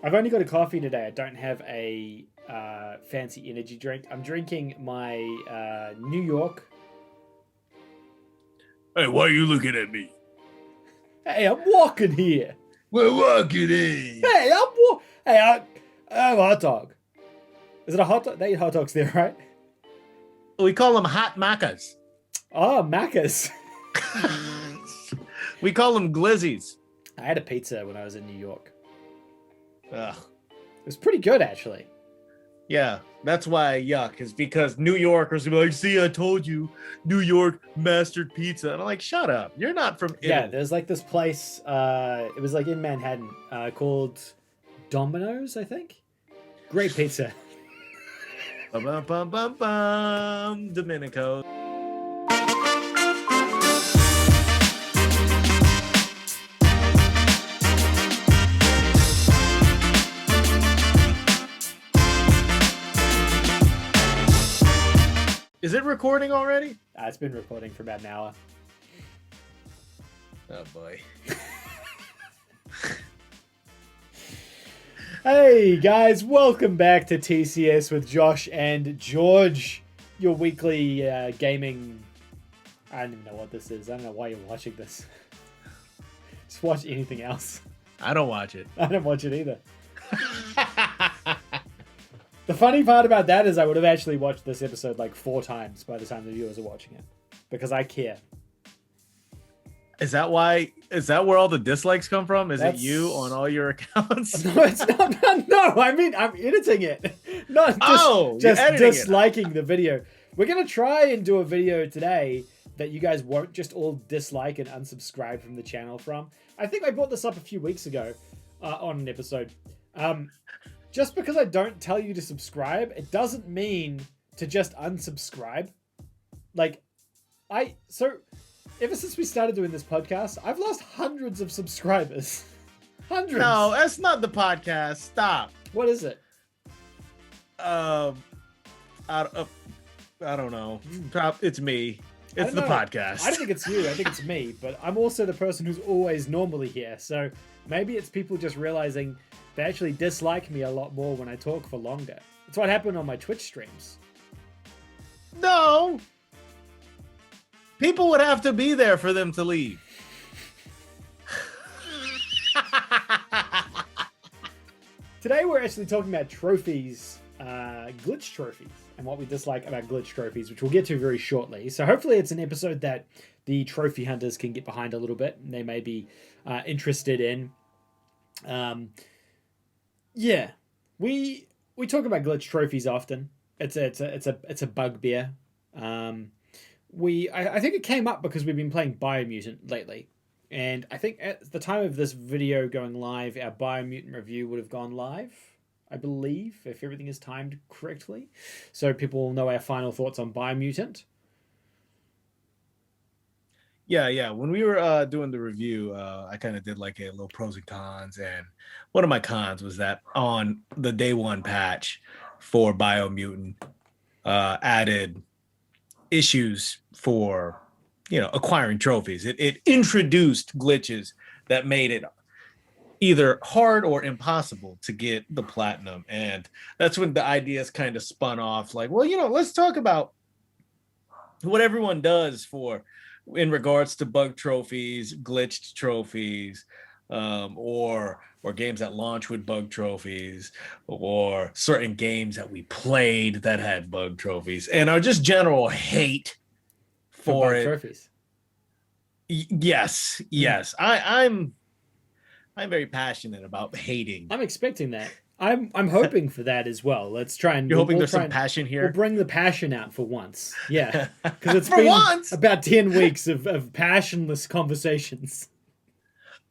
I've only got a coffee today. I don't have a fancy energy drink. I'm drinking my New York. Hey, why are you looking at me? Hey, I'm walking here. We're walking in. Hey, I have a hot dog. Is it a hot dog? They eat hot dogs there, right? We call them hot macas. Oh, Macca's. We call them glizzies. I had a pizza when I was in New York. Ugh. It was pretty good, actually. Yeah, that's why yuck is because New Yorkers will be like, see, I told you, New York mastered pizza. And I'm like, shut up. You're not from Italy. Yeah, there's like this place. It was like in Manhattan called Domino's, I think. Great pizza. Bum, bum, bum, bum, bum, Domenico. Is it recording already? It's been recording for about an hour. Oh boy. Hey guys, welcome back to TCS with Josh and George, your weekly gaming. I don't even know what this is. I don't know why you're watching this. Just watch anything else. I don't watch it. I don't watch it either. The funny part about that is I would have actually watched this episode like 4 times by the time the viewers are watching it. Because I care. Is that why? Is that where all the dislikes come from? Is it you on all your accounts? No, it's not. No, I mean, I'm editing it. Not just disliking the video. We're going to try and do a video today that you guys won't just all dislike and unsubscribe from the channel from. I think I brought this up a few weeks ago on an episode. Just because I don't tell you to subscribe, it doesn't mean to just unsubscribe. Ever since we started doing this podcast, I've lost hundreds of subscribers. Hundreds. No, that's not the podcast. Stop. What is it? I don't know. It's me. It's the podcast. I don't think it's you. I think it's me. But I'm also the person who's always normally here. So maybe it's people just realizing they actually dislike me a lot more when I talk for longer. That's what happened on my Twitch streams. No. People would have to be there for them to leave. Today we're actually talking about trophies, glitch trophies, and what we dislike about glitch trophies, which we'll get to very shortly. So hopefully it's an episode that the trophy hunters can get behind a little bit, and they may be interested in. Yeah, we talk about glitch trophies often. It's a bugbear. I think it came up because we've been playing Biomutant lately. And I think at the time of this video going live, our Biomutant review would have gone live, I believe, if everything is timed correctly. So people will know our final thoughts on Biomutant. Yeah. When we were doing the review, I kind of did like a little pros and cons. And one of my cons was that on the day one patch for Biomutant, added issues for acquiring trophies. It introduced glitches that made it either hard or impossible to get the platinum, and that's when the ideas kind of spun off like, well, let's talk about what everyone does in regards to bug trophies, glitched trophies, or games that launch with bug trophies, or certain games that we played that had bug trophies, and our just general hate for it. Trophies. Yes. I'm very passionate about hating. I'm expecting that. I'm hoping for that as well. Let's try and. You're hoping there's some passion here. We'll bring the passion out for once. Yeah, because it's been about 10 weeks of passionless conversations.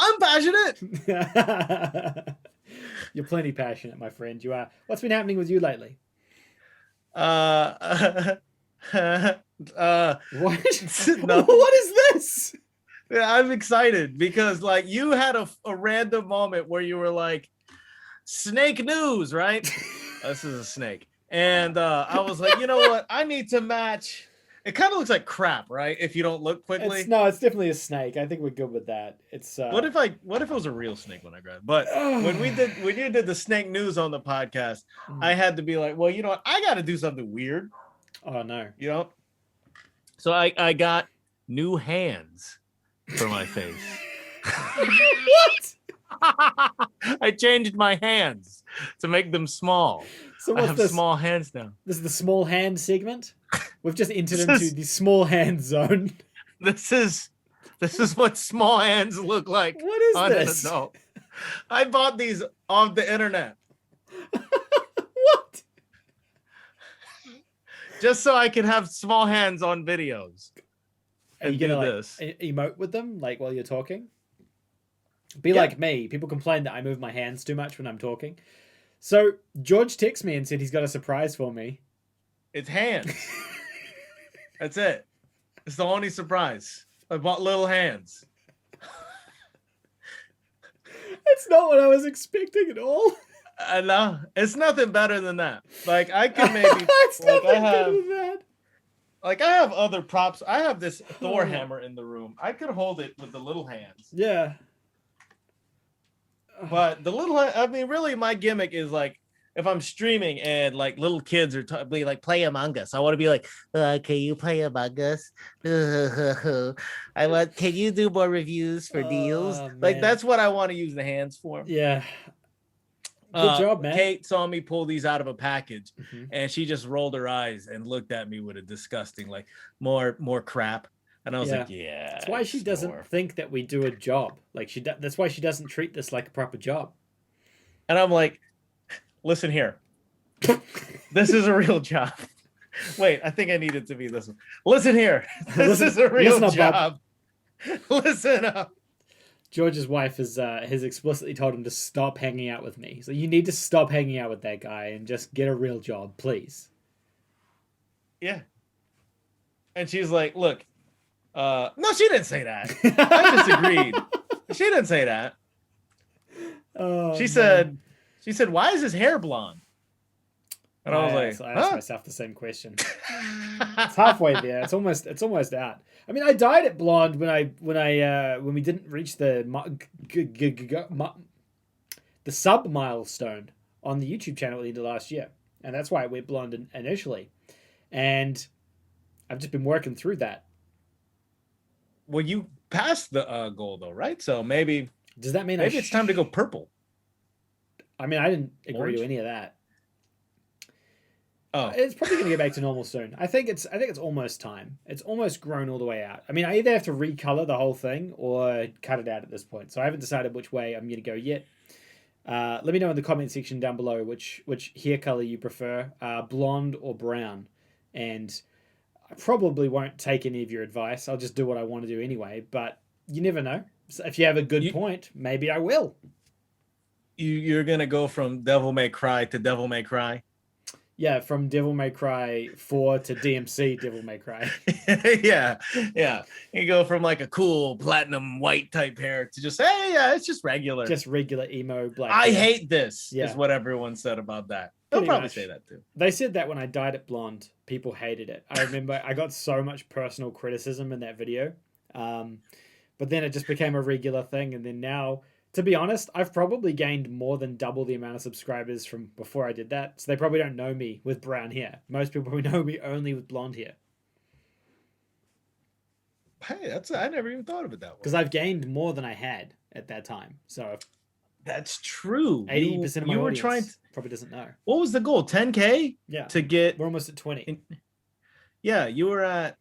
I'm passionate. You're plenty passionate, my friend. You are. What's been happening with you lately? What? No. What is this? Yeah, I'm excited because you had a random moment where you were like, snake news, right? This is a snake. And I was like, you know what? I need to match It kind of looks like crap, right? If you don't look quickly. It's definitely a snake. I think we're good with that. It's what if it was a real snake when I grabbed? But when you did the snake news on the podcast, I had to be like, well, you know what? I got to do something weird. Oh no. You know. So I got new hands for my face. What? I changed my hands to make them small. So I have small hands now. This is the small hand segment. We've just entered into the small hand zone. This is what small hands look like. What is this? An adult. I bought these off the internet. What? Just so I can have small hands on videos. Are you gonna emote with them like while you're talking? Be like me. People complain that I move my hands too much when I'm talking. So George texted me and said he's got a surprise for me. It's hands. That's it. It's the only surprise. I bought little hands. That's not what I was expecting at all. No, it's nothing better than that. Like I could maybe it's like nothing better than that. Like I have other props. I have this Thor hammer in the room. I could hold it with the little hands. Yeah. But the little, I mean, really, my gimmick is like if I'm streaming and like little kids are like play Among Us, I want to be like, can you play Among Us? Can you do more reviews for deals? Man. Like that's what I want to use the hands for. Yeah. Good job, man. Kate saw me pull these out of a package, and she just rolled her eyes and looked at me with a disgusting, like more crap. And I was like, yeah. That's why she doesn't think that we do a job. Like that's why she doesn't treat this like a proper job. And I'm like, listen here. This is a real job. Wait, I think I need it to be this one. Listen here. This is a real job. Listen up. George's wife has explicitly told him to stop hanging out with me. So you need to stop hanging out with that guy and just get a real job, please. Yeah. And she's like, look, no, she didn't say that. I disagreed. She didn't say that. She said, why is his hair blonde? And I was like, so I asked myself the same question. It's halfway there. It's almost out. I mean, I dyed it blonde when we didn't reach the sub milestone on the YouTube channel at the end of last year, and that's why it went blonde initially. And I've just been working through that. Well, you passed the goal though, right? So maybe does that mean it's time to go purple? I mean, I didn't agree to any of that. Oh, it's probably going to get back to normal soon. I think it's almost time. It's almost grown all the way out. I mean, I either have to recolor the whole thing or cut it out at this point. So I haven't decided which way I'm going to go yet. Let me know in the comment section down below which hair color you prefer, blonde or brown. And I probably won't take any of your advice. I'll just do what I want to do anyway. But you never know. So if you have a good point, maybe I will. You're going to go from Devil May Cry to Devil May Cry? Yeah, from Devil May Cry 4 to DMC Devil May Cry. yeah. You go from like a cool platinum white type hair to just, hey, yeah, it's just regular. Just regular emo black I hair. hate this, is what everyone said about that. They'll probably say that too. They said that when I dyed it blonde, people hated it. I remember I got so much personal criticism in that video. But then it just became a regular thing. And then now, to be honest, I've probably gained more than double the amount of subscribers from before I did that. So they probably don't know me with brown hair. Most people probably know me only with blonde hair. Hey, I never even thought of it that way. Because I've gained more than I had at that time. So that's true. 80% of my audience probably doesn't know. What was the goal? 10K? Yeah. To get. We're almost at 20. Yeah, you were at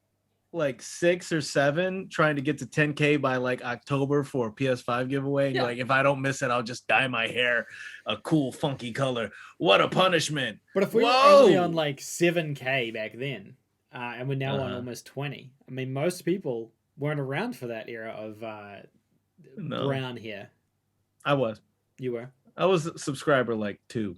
like 6 or 7 trying to get to 10K by like October for a PS5 giveaway. Yeah. Like, if I don't miss it, I'll just dye my hair a cool, funky color. What a punishment. But if we were only on like 7K back then, and we're now on almost 20, I mean, most people weren't around for that era of brown hair. I was. You were? I was subscriber like 2.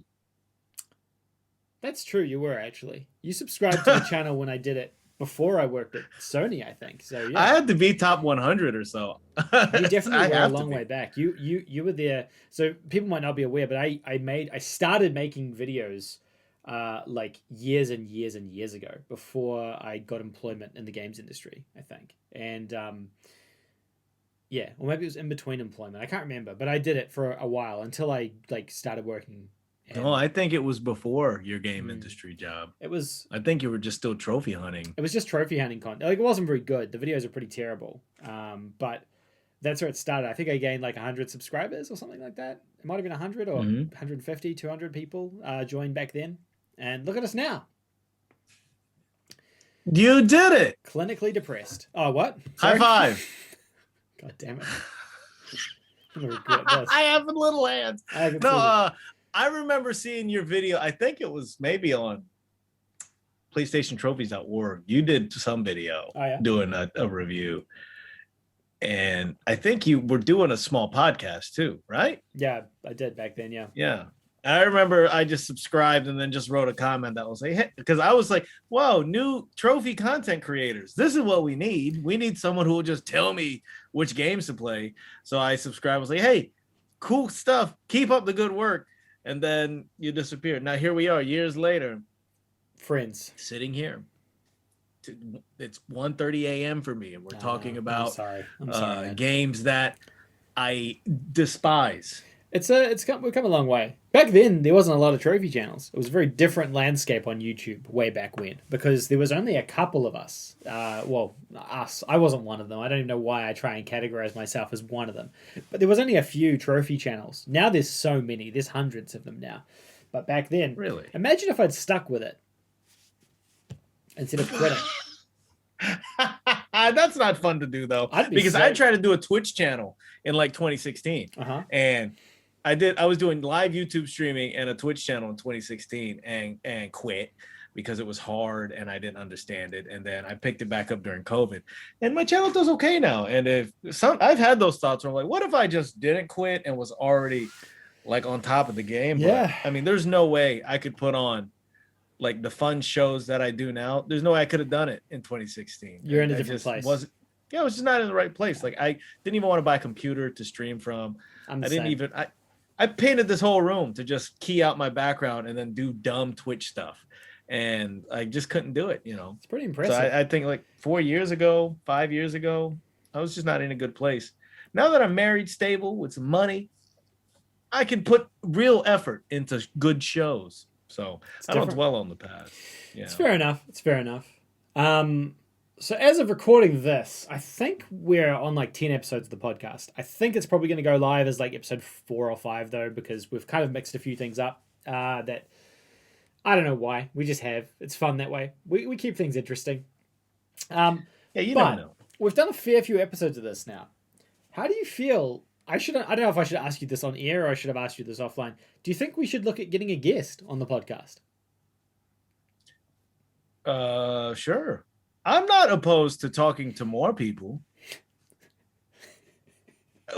That's true. You were actually. You subscribed to the channel when I did it before I worked at Sony, I think. So yeah. I had to be top 100 or so. You definitely were a long way back. You were there. So people might not be aware, but I started making videos like years and years and years ago, before I got employment in the games industry, I think. And yeah, or maybe it was in between employment. I can't remember, but I did it for a while until I like started working. No, I think it was before your game industry job. It was. I think you were just still trophy hunting. It was just trophy hunting content. Like, it wasn't very good. The videos are pretty terrible. But that's where it started. I think I gained like 100 subscribers or something like that. It might have been 100 or 150, 200 people joined back then. And look at us now. You did it. Clinically depressed. Oh, what? Sorry? High five. God damn it. I'm gonna regret this. I have little hands. I remember seeing your video. I think it was maybe on PlayStationTrophies.org. You did some video doing a review. And I think you were doing a small podcast too, right? Yeah, I did back then. Yeah. Yeah. I remember I just subscribed and then just wrote a comment that was like, hey, because I was like, whoa, new trophy content creators. This is what we need. We need someone who will just tell me which games to play. So I subscribed. I was like, hey, cool stuff. Keep up the good work. And then you disappeared. Now here we are years later. Friends. Sitting here. It's 1:30 a.m. for me. And we're talking about I'm sorry, games that I despise. We've come a long way. Back then, there wasn't a lot of trophy channels. It was a very different landscape on YouTube way back when, because there was only a couple of us. Us. I wasn't one of them. I don't even know why I try and categorize myself as one of them. But there was only a few trophy channels. Now there's so many. There's hundreds of them now. But back then, really, imagine if I'd stuck with it instead of quitting. That's not fun to do though, because I tried to do a Twitch channel in like 2016, and I was doing live YouTube streaming and a Twitch channel in 2016 and quit because it was hard and I didn't understand it. And then I picked it back up during COVID, and my channel does okay now. And I've had those thoughts where I'm like, what if I just didn't quit and was already like on top of the game? Yeah. But, I mean, there's no way I could put on like the fun shows that I do now. There's no way I could have done it in 2016. You're in a different place. I was just not in the right place. Like, I didn't even want to buy a computer to stream from. I painted this whole room to just key out my background and then do dumb Twitch stuff. And I just couldn't do it, It's pretty impressive. So I think like 5 years ago, I was just not in a good place. Now that I'm married, stable, with some money, I can put real effort into good shows. So I don't dwell on the past. Yeah. It's fair enough. So as of recording this, I think we're on like 10 episodes of the podcast. I think it's probably going to go live as like episode 4 or 5 though, because we've kind of mixed a few things up that I don't know why. We just have. It's fun that way. We keep things interesting. Yeah, you don't know. We've done a fair few episodes of this now. How do you feel? I don't know if I should ask you this on air or I should have asked you this offline. Do you think we should look at getting a guest on the podcast? Sure. I'm not opposed to talking to more people.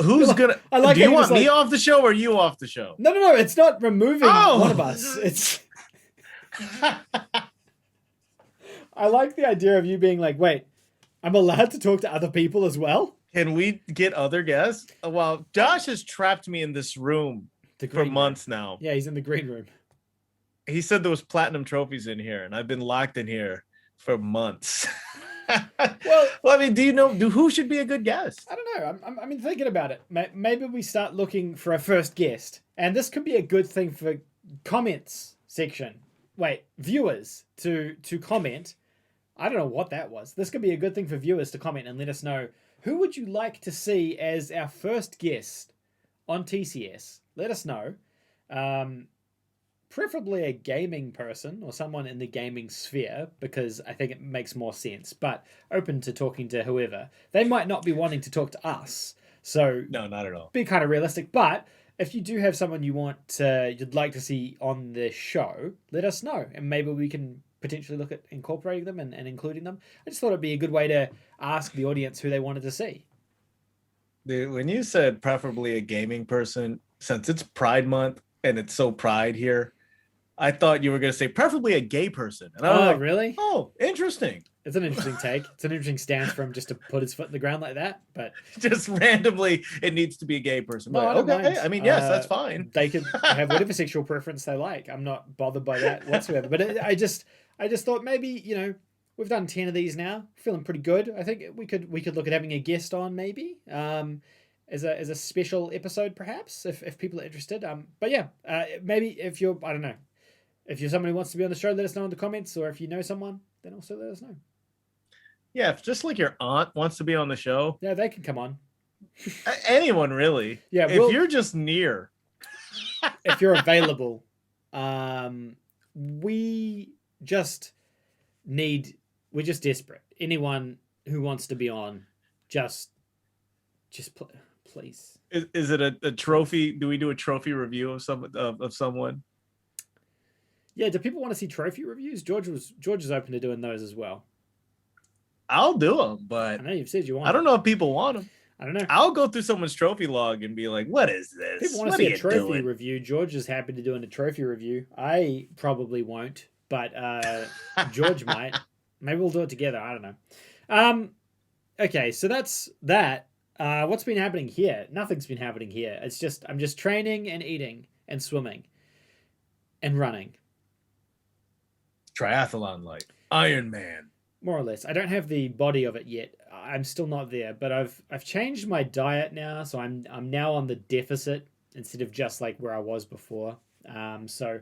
Who's gonna? Do you want me off the show or you off the show? No. It's not removing one of us. It's. I like the idea of you being like, wait, I'm allowed to talk to other people as well? Can we get other guests? Well, Josh has trapped me in this room for months now. Yeah, he's in the green room. He said there was platinum trophies in here, and I've been locked in here for months. well, I mean, do you know who should be a good guest? I don't know. I'm thinking about it. Maybe we start looking for a first guest, and this could be a good thing for comments section. Wait, viewers to comment. I don't know what that was. This could be a good thing for viewers to comment and let us know, who would you like to see as our first guest on TCS? Let us know. Preferably a gaming person or someone in the gaming sphere, because I think it makes more sense, but open to talking to whoever. They might not be wanting to talk to us, so no, not at all. Be kind of realistic, but if you do have someone you'd like to see on the show, let us know, and maybe we can potentially look at incorporating them and including them. I just thought it'd be a good way to ask the audience who they wanted to see. When you said preferably a gaming person, since it's Pride Month and it's so Pride here, I thought you were going to say preferably a gay person. And I was like, really? Oh, interesting. It's an interesting take. It's an interesting stance for him just to put his foot in the ground like that. But just randomly, it needs to be a gay person. No, like, I don't mind. I mean, yes, that's fine. They could have whatever sexual preference they like. I'm not bothered by that whatsoever. But I just thought maybe, we've done 10 of these now. Feeling pretty good. I think we could look at having a guest on maybe. As a special episode perhaps if people are interested. But yeah, maybe if you're, I don't know, if you're someone who wants to be on the show, let us know in the comments, or if you know someone, then also let us know. Yeah, if just like your aunt wants to be on the show, yeah, they can come on. Anyone really. Yeah, if you're just near, if you're available, we're just desperate. Anyone who wants to be on, just please. Is it a trophy? Do we do a trophy review of someone? Yeah, do people want to see trophy reviews? George is open to doing those as well. I'll do them, but I know you've said you want. I don't know if people want them. I don't know. I'll go through someone's trophy log and be like, "What is this? People want to see a trophy review." George is happy to do a trophy review. I probably won't, but George might. Maybe we'll do it together. I don't know. Okay, so that's that. What's been happening here? Nothing's been happening here. I'm just training and eating and swimming and running. Triathlon like Iron Man. More or less. I don't have the body of it yet. I'm still not there, but I've changed my diet now, so I'm now on the deficit instead of just like where I was before. So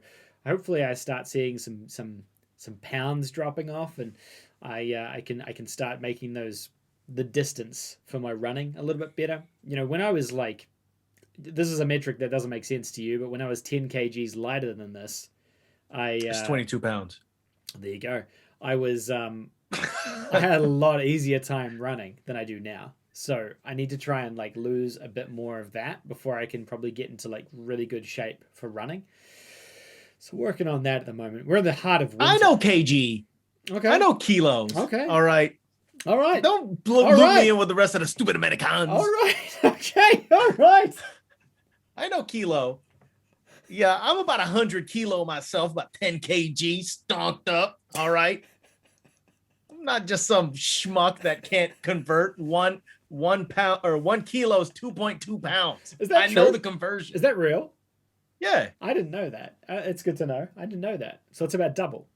hopefully I start seeing some pounds dropping off, and I can start making the distance for my running a little bit better. When I was like, this is a metric that doesn't make sense to you, but when I was 10 kgs lighter than this, it's 22 pounds. There you go. I was I had a lot easier time running than I do now. So I need to try and like lose a bit more of that before I can probably get into like really good shape for running. So working on that at the moment. We're in the heart of winter. I know kg. Okay. I know kilos. Okay. All right. Don't loop me in with the rest of the stupid Americans. All right. Okay. All right. I know kilo. Yeah, I'm about 100 kilo myself, about 10 kg, stonked up. All right. I'm not just some schmuck that can't convert one pound or 1 kilo is 2.2 pounds. Is that true? Know the conversion. Is that real? Yeah. I didn't know that. It's good to know. I didn't know that. So it's about double.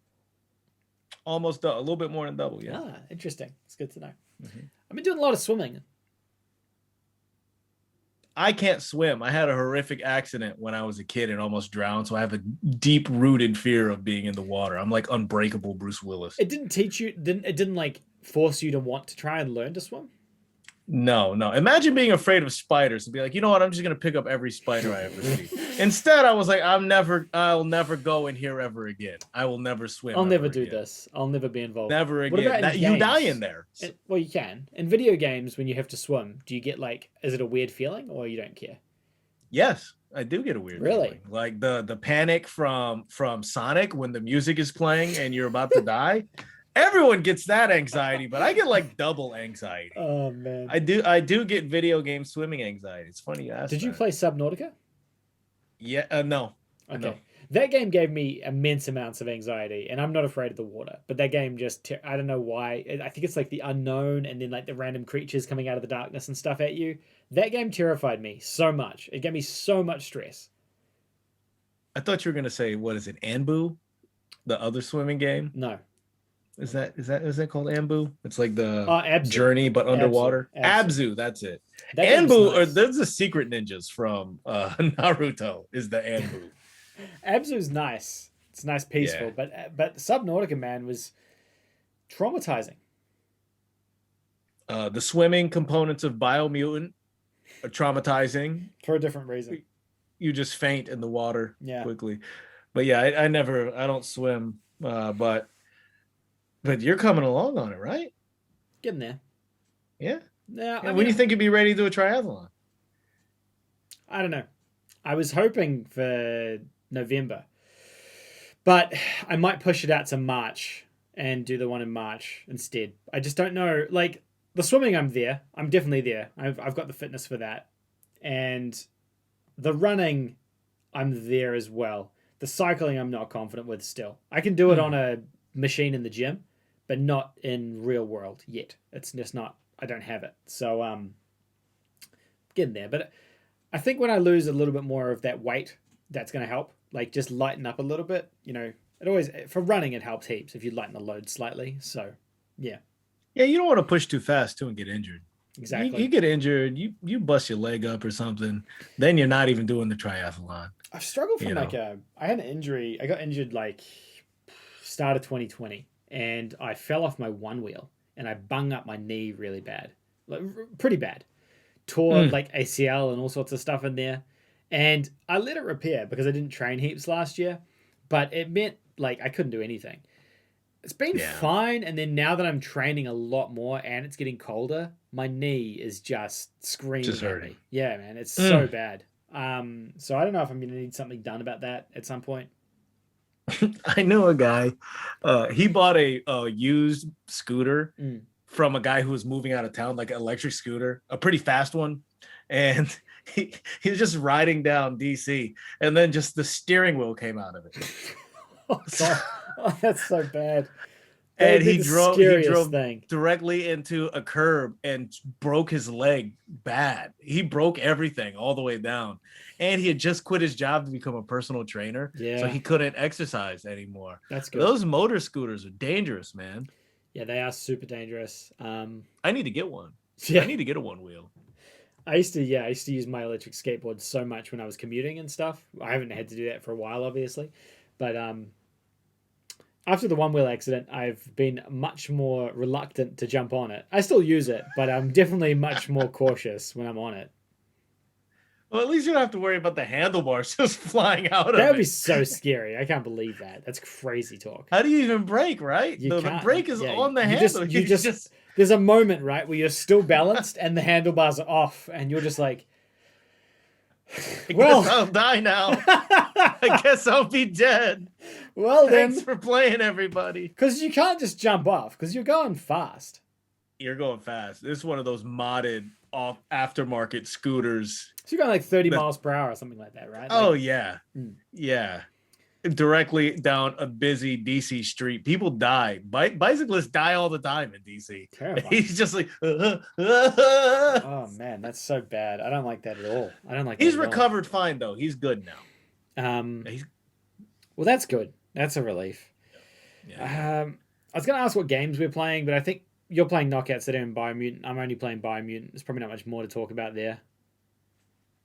Almost a little bit more than double. Yeah. Interesting. It's good to know. Mm-hmm. I've been doing a lot of swimming. I can't swim. I had a horrific accident when I was a kid and almost drowned. So I have a deep-rooted fear of being in the water. I'm like unbreakable Bruce Willis. It didn't teach you. It didn't like force you to want to try and learn to swim. No. Imagine being afraid of spiders and be like, you know what? I'm just gonna pick up every spider I ever see. Instead, I was like, I'll never go in here ever again. I will never swim. I'll never do this. I'll never be involved. Never again. You die in there. Well, you can. In video games, when you have to swim, do you get like, is it a weird feeling or you don't care? Yes, I do get a weird feeling. Like the panic from Sonic when the music is playing and you're about to die. Everyone gets that anxiety, but I get like double anxiety. Oh man. I do get video game swimming anxiety. It's funny you asked. Did you play Subnautica? Yeah, no. Okay. No. That game gave me immense amounts of anxiety, and I'm not afraid of the water. But that game just, I don't know why. I think it's like the unknown and then like the random creatures coming out of the darkness and stuff at you. That game terrified me so much. It gave me so much stress. I thought you were going to say, what is it, Anbu? The other swimming game? No. Is that called Anbu? It's like the Abzu. Journey, but underwater. Abzu, that's it. Anbu, or there's the secret ninjas from Naruto. Is the Anbu? Abzu's nice. It's nice, peaceful, but Subnautica, man, was traumatizing. The swimming components of Biomutant are traumatizing for a different reason. You just faint in the water quickly. But yeah, I don't swim. But you're coming along on it, right? Getting there. Yeah. Yeah. When do you think you'd be ready to do a triathlon? I don't know. I was hoping for November, but I might push it out to March and do the one in March instead. I just don't know. Like the swimming, I'm there. I'm definitely there. I've got the fitness for that, and the running, I'm there as well. The cycling I'm not confident with still. I can do it on a machine in the gym, but not in real world yet. It's just not, I don't have it. So getting there. But I think when I lose a little bit more of that weight, that's going to help. Like just lighten up a little bit. You know, it always, for running, it helps heaps if you lighten the load slightly. So yeah. Yeah, you don't want to push too fast too and get injured. Exactly. You get injured, you bust your leg up or something, then you're not even doing the triathlon. I've struggled from I had an injury. I got injured like start of 2020 and I fell off my one wheel and I bung up my knee really bad. Like pretty bad. Tore like ACL and all sorts of stuff in there. And I let it repair because I didn't train heaps last year, but it meant like I couldn't do anything. It's been fine, and then now that I'm training a lot more and it's getting colder, my knee is just screaming at me. Yeah, man, it's so bad. So I don't know if I'm going to need something done about that at some point. I know a guy. He bought a used scooter from a guy who was moving out of town, like an electric scooter, a pretty fast one, and he was just riding down DC, and then just the steering wheel came out of it. Oh, God. Oh, that's so bad. And he drove directly into a curb and broke his leg bad. He broke everything all the way down. And he had just quit his job to become a personal trainer. Yeah. So he couldn't exercise anymore. That's good. Those motor scooters are dangerous, man. Yeah, they are super dangerous. I need to get one. Yeah. I need to get a one wheel. I used to use my electric skateboard so much when I was commuting and stuff. I haven't had to do that for a while, obviously. But after the one-wheel accident, I've been much more reluctant to jump on it. I still use it, but I'm definitely much more cautious when I'm on it. Well, at least you don't have to worry about the handlebars just flying out of it. That would be so scary. I can't believe that. That's crazy talk. How do you even brake, right? The brake is on the handle. You just there's a moment, right, where you're still balanced and the handlebars are off, and you're just like, well, I'll die now. I guess I'll be dead. Well, thanks for playing, everybody. Because you can't just jump off because you're going fast. You're going fast. This is one of those modded off aftermarket scooters. So you're going like 30 miles per hour or something like that, right? Oh, yeah. Yeah. Directly down a busy DC street. People die. Bicyclists die all the time in DC. Terrifying. He's just like, oh man, that's so bad. I don't like that at all. I don't like that. He's recovered fine though. He's good now. Well, that's good. That's a relief. Yeah. I was going to ask what games we're playing, but I think you're playing Knockout City and Biomutant. I'm only playing Biomutant. There's probably not much more to talk about there.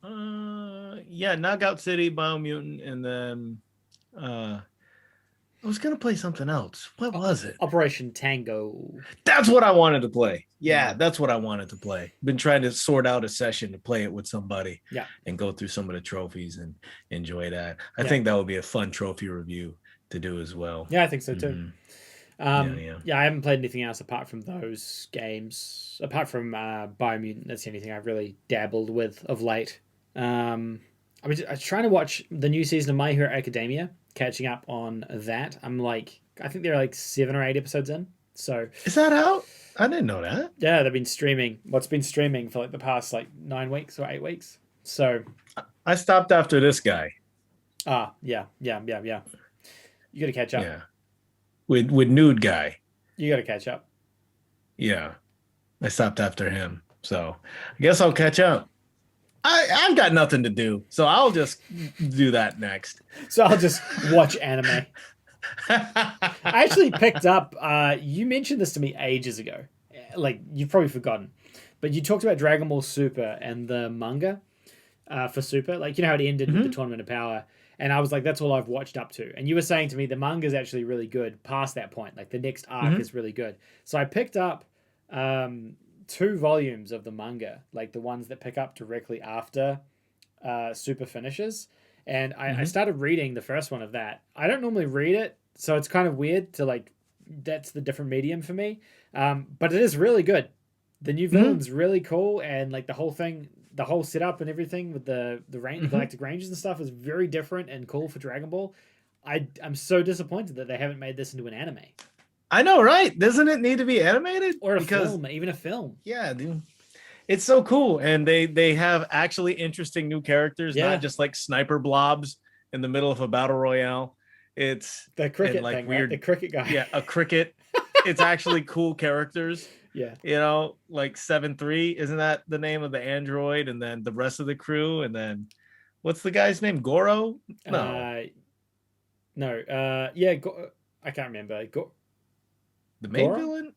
Yeah, Knockout City, Biomutant, and then I was gonna play something else. What was it? Operation Tango. That's what I wanted to play. Yeah, that's what I wanted to play. Been trying to sort out a session to play it with somebody. Yeah. And go through some of the trophies and enjoy that. I think that would be a fun trophy review to do as well. Yeah, I think so too. Yeah, I haven't played anything else apart from those games. Apart from Biomutant, that's the only thing I've really dabbled with of late. I was trying to watch the new season of My Hero Academia, catching up on that. I think they're like 7 or 8 episodes in. So is that out? I didn't know that. Yeah, they've been streaming. It's been streaming for like the past 9 weeks or 8 weeks. So I stopped after this guy. Yeah. You got to catch up. Yeah. With nude guy. You got to catch up. Yeah. I stopped after him. So I guess I'll catch up. I've got nothing to do, so I'll just do that next. So I'll just watch anime. I actually picked up, you mentioned this to me ages ago. Like, you've probably forgotten. But you talked about Dragon Ball Super and the manga for Super. Like, you know how it ended with the Tournament of Power. And I was like, that's all I've watched up to. And you were saying to me the manga is actually really good past that point. Like, the next arc is really good. So I picked up 2 volumes of the manga, like the ones that pick up directly after Super finishes. And I started reading the first one of that. I don't normally read it, so it's kind of weird to that's the different medium for me. But it is really good. The new villain's really cool, and like the whole thing, the whole setup and everything with the Galactic Rangers and stuff is very different and cool for Dragon Ball. I'm so disappointed that they haven't made this into an anime. I know, right? Doesn't it need to be animated? Or a film, even a film. Yeah, dude. It's so cool. And they have actually interesting new characters, not just like sniper blobs in the middle of a battle royale. It's the cricket like thing, weird, right? The cricket guy. Yeah, a cricket. It's actually cool characters. Yeah. You know, like 7-3, isn't that the name of the android? And then the rest of the crew, and then what's the guy's name? Goro? No. Yeah, I can't remember. The main Goron? villain?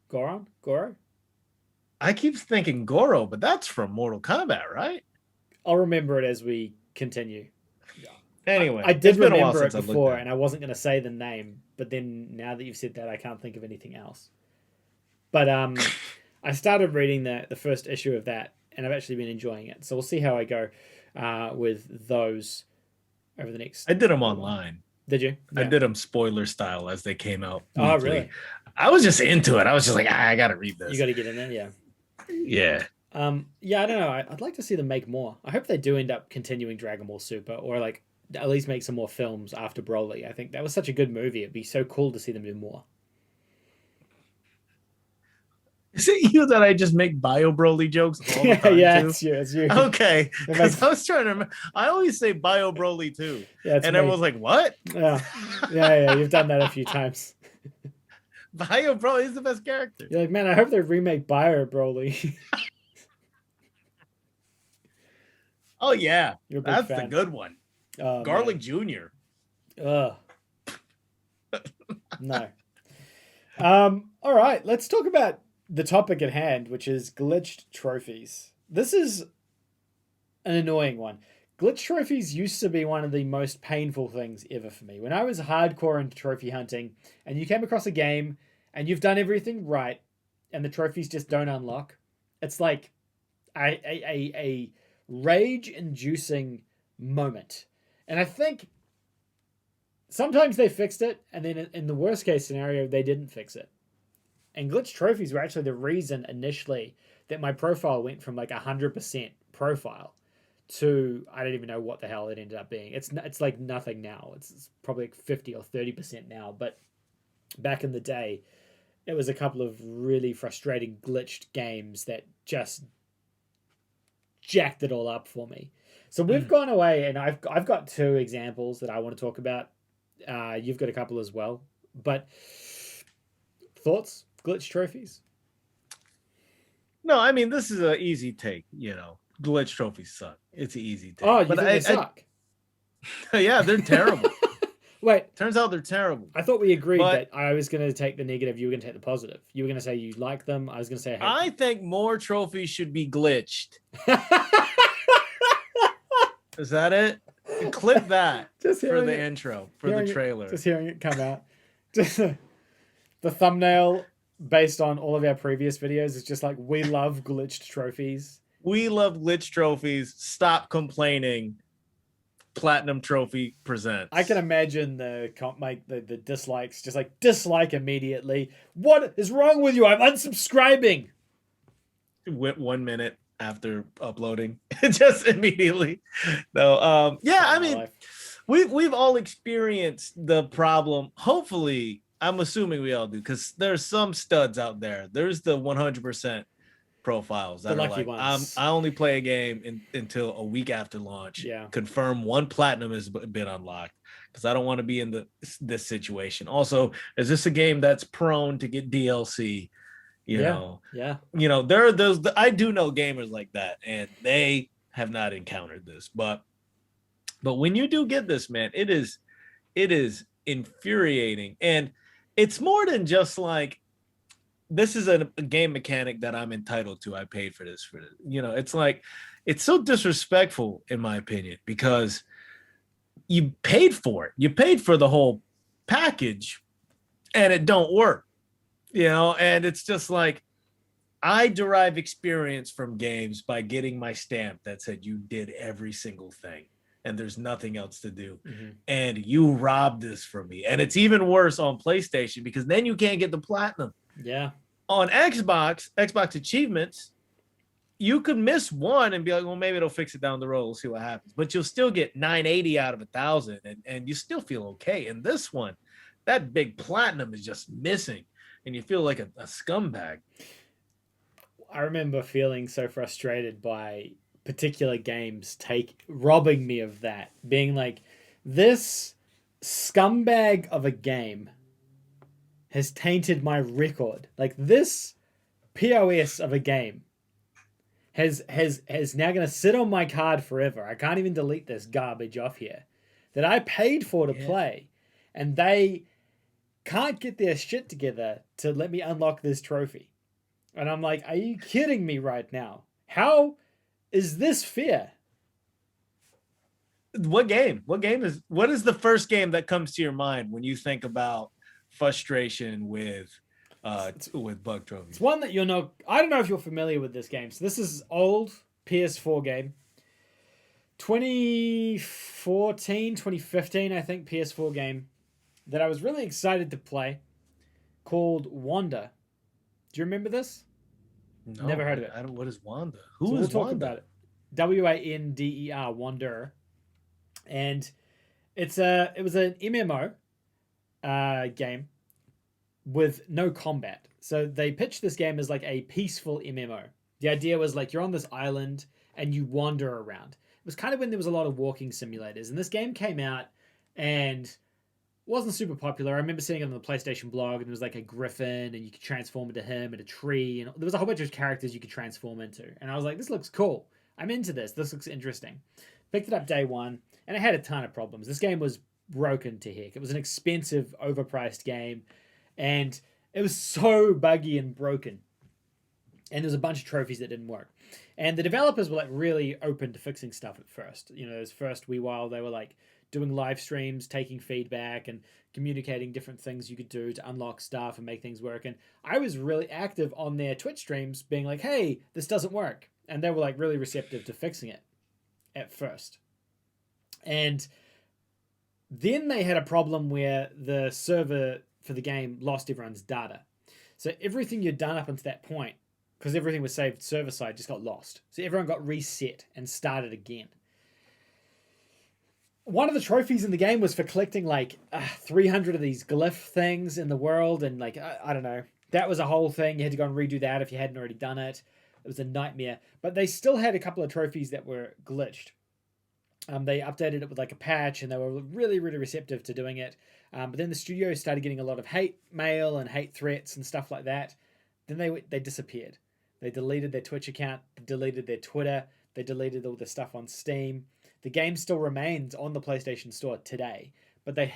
Goro? I keep thinking Goro, but that's from Mortal Kombat, right? I'll remember it as we continue. Anyway, I did remember it before, and I wasn't going to say the name, but then now that you've said that, I can't think of anything else. But I started reading the first issue of that, and I've actually been enjoying it. So we'll see how I go with those over the next. I did them online. Did you? Yeah. I did them spoiler style as they came out. Weekly. Oh, really? I was just into it. I was just like, I got to read this. You got to get in there, yeah. Yeah. Yeah, I don't know. I'd like to see them make more. I hope they do end up continuing Dragon Ball Super, or like at least make some more films after Broly. I think that was such a good movie. It'd be so cool to see them do more. Is it you that I just make Bio Broly jokes all the time? Yeah, too? It's you. Okay, because I was trying to remember. I always say Bio Broly too. Yeah, and everyone's like, "What?" Yeah. You've done that a few times. Bio Broly is the best character. You're like, man, I hope they remake Bio Broly. Oh yeah, that's the good one. Garlic Jr. Ugh. No. All right, let's talk about the topic at hand, which is glitched trophies. This is an annoying one. Glitch trophies used to be one of the most painful things ever for me. When I was hardcore into trophy hunting and you came across a game and you've done everything right and the trophies just don't unlock, it's like a rage-inducing moment. And I think sometimes they fixed it, and then in the worst case scenario, they didn't fix it. And glitch trophies were actually the reason initially that my profile went from like 100% profile to, I don't even know what the hell it ended up being. It's like nothing now. It's probably like 50 or 30% now. But back in the day, it was a couple of really frustrating glitched games that just jacked it all up for me. So we've gone away, and I've got 2 examples that I want to talk about. You've got a couple as well. But thoughts? Glitch trophies? No, I mean, this is an easy take. You know, glitch trophies suck. It's an easy take. Oh, you think they suck? Yeah, they're terrible. Wait. Turns out they're terrible. I thought we agreed that I was going to take the negative, you were going to take the positive. You were going to say you like them. I was going to say I think more trophies should be glitched. Is that it? Clip that for the intro, for the trailer. Just hearing it come out. Just the thumbnail based on all of our previous videos is just like, we love glitched trophies. We love glitched trophies. Stop complaining. Platinum Trophy presents. I can imagine the dislikes, just like dislike immediately. What is wrong with you? I'm unsubscribing. It went 1 minute after uploading, just immediately. No, yeah, I mean, we've all experienced the problem. Hopefully, I'm assuming we all do, because there's some studs out there. There's the 100% profiles that are like, I only play a game until a week after launch. Yeah. Confirm 1 platinum has been unlocked, because I don't want to be in this situation. Also, is this a game that's prone to get DLC? You know, there are those. I do know gamers like that, and they have not encountered this. But when you do get this, man, it is infuriating, and it's more than just like, this is a game mechanic that I'm entitled to. I paid for this. It's like, it's so disrespectful in my opinion, because you paid for it. You paid for the whole package, and it don't work. And it's just like, I derive experience from games by getting my stamp that said you did every single thing and there's nothing else to do. Mm-hmm. And you robbed this from me. And it's even worse on PlayStation, because then you can't get the platinum. Yeah. On Xbox achievements, you could miss one and be like, well, maybe it'll fix it down the road. We'll see what happens. But you'll still get 980 out of 1,000, and you still feel okay. And this one, that big platinum is just missing. And you feel like a scumbag. I remember feeling so frustrated by particular games robbing me of that, being like, this scumbag of a game has tainted my record. Like, this POS of a game has now going to sit on my card forever. I can't even delete this garbage off here that I paid for to play, and they can't get their shit together to let me unlock this trophy. And I'm like, are you kidding me right now? How is this fair? What is the first game that comes to your mind when you think about frustration with bug trophies? It's one that I don't know if you're familiar with this game. So this is old PS4 game. 2014, 2015, I think, PS4 game that I was really excited to play, called Wander. Do you remember this? No, never heard of it. What is Wander? We'll talk about it. Wander, Wander, and it was an MMO game with no combat. So they pitched this game as like a peaceful MMO. The idea was like you're on this island and you wander around. It was kind of when there was a lot of walking simulators, and this game came out and wasn't super popular. I remember seeing it on the PlayStation blog, and it was like a griffin, and you could transform into him, and a tree, and there was a whole bunch of characters you could transform into. And I was like, this looks cool. I'm into this. This looks interesting. Picked it up day one, and it had a ton of problems. This game was broken to heck. It was an expensive, overpriced game, and it was so buggy and broken. And there's a bunch of trophies that didn't work. And the developers were like really open to fixing stuff at first. You know, those first wee while, they were like doing live streams, taking feedback, and communicating different things you could do to unlock stuff and make things work. And I was really active on their Twitch streams being like, hey, this doesn't work. And they were like really receptive to fixing it at first. And then they had a problem where the server for the game lost everyone's data. So everything you'd done up until that point, because everything was saved server side, just got lost. So everyone got reset and started again. One of the trophies in the game was for collecting like 300 of these glyph things in the world, and like I don't know, that was a whole thing. You had to go and redo that if you hadn't already done it. It was a nightmare. But they still had a couple of trophies that were glitched. They updated it with like a patch, and they were really, really receptive to doing it. But then the studio started getting a lot of hate mail and hate threats and stuff like that. Then they disappeared. They deleted their Twitch account, they deleted their Twitter, they deleted all the stuff on Steam. The game still remains on the PlayStation Store today, but they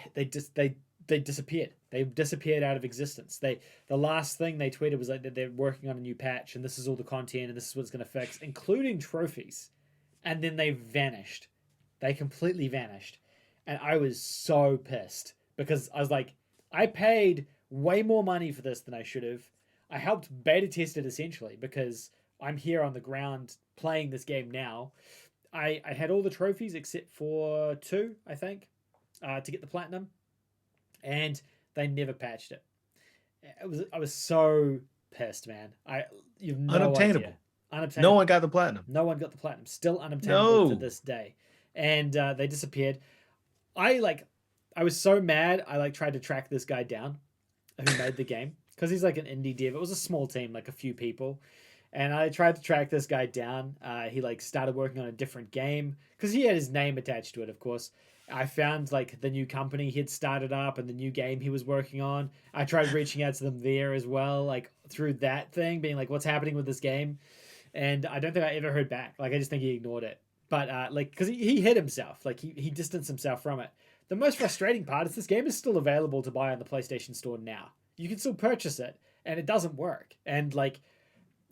disappeared. They disappeared out of existence. The last thing they tweeted was like that they're working on a new patch, and this is all the content, and this is what it's going to fix, including trophies. And then they vanished. They completely vanished. And I was so pissed because I was like, I paid way more money for this than I should have. I helped beta test it essentially because I'm here on the ground playing this game now. I had all the trophies except for 2, I think, to get the platinum, and they never patched it. I was so pissed, man. You've no Unobtainable. idea. Unobtainable. No one got the platinum. No one got the platinum. Still unobtainable to this day, and they disappeared. I was so mad. I tried to track this guy down, who made the game, because he's like an indie dev. It was a small team, like a few people. And I tried to track this guy down. He started working on a different game because he had his name attached to it, of course. I found like the new company he had started up and the new game he was working on. I tried reaching out to them there as well, like through that thing, being like, what's happening with this game? And I don't think I ever heard back. Like, I just think he ignored it. But because he hid himself, like he distanced himself from it. The most frustrating part is this game is still available to buy on the PlayStation Store now. You can still purchase it, and it doesn't work. And like,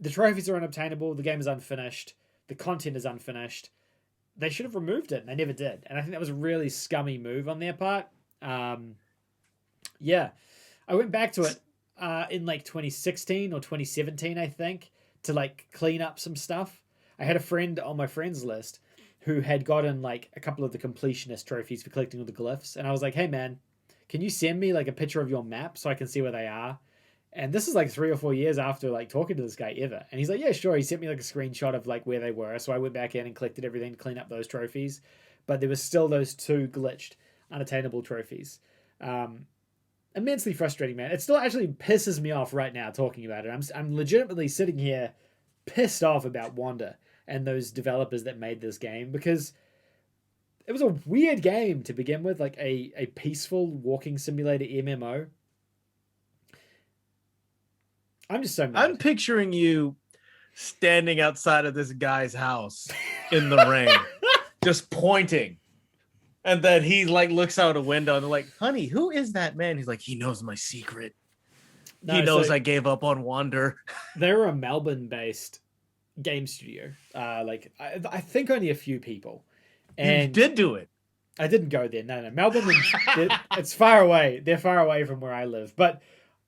the trophies are unobtainable. The game is unfinished. The content is unfinished. They should have removed it, and they never did. And I think that was a really scummy move on their part. Yeah, I went back to it in like 2016 or 2017, I think, to like clean up some stuff. I had a friend on my friends list who had gotten like a couple of the completionist trophies for collecting all the glyphs, and I was like, hey man, can you send me like a picture of your map so I can see where they are? And this is like 3 or 4 years after like talking to this guy ever. And he's like, yeah, sure. He sent me like a screenshot of like where they were. So I went back in and collected everything to clean up those trophies. But there was still those 2 glitched, unattainable trophies. Immensely frustrating, man. It still actually pisses me off right now talking about it. I'm legitimately sitting here pissed off about Wander. and those developers that made this game, because it was a weird game to begin with, like a peaceful walking simulator MMO. I'm just so mad. I'm picturing you standing outside of this guy's house in the rain, just pointing. And then he like looks out a window and they're like, honey, who is that man? He's like, he knows my secret. No, he knows I gave up on Wander. They were a Melbourne-based game studio. I think only a few people. And you did do it. I didn't go there. No. Melbourne, it's far away. They're far away from where I live. But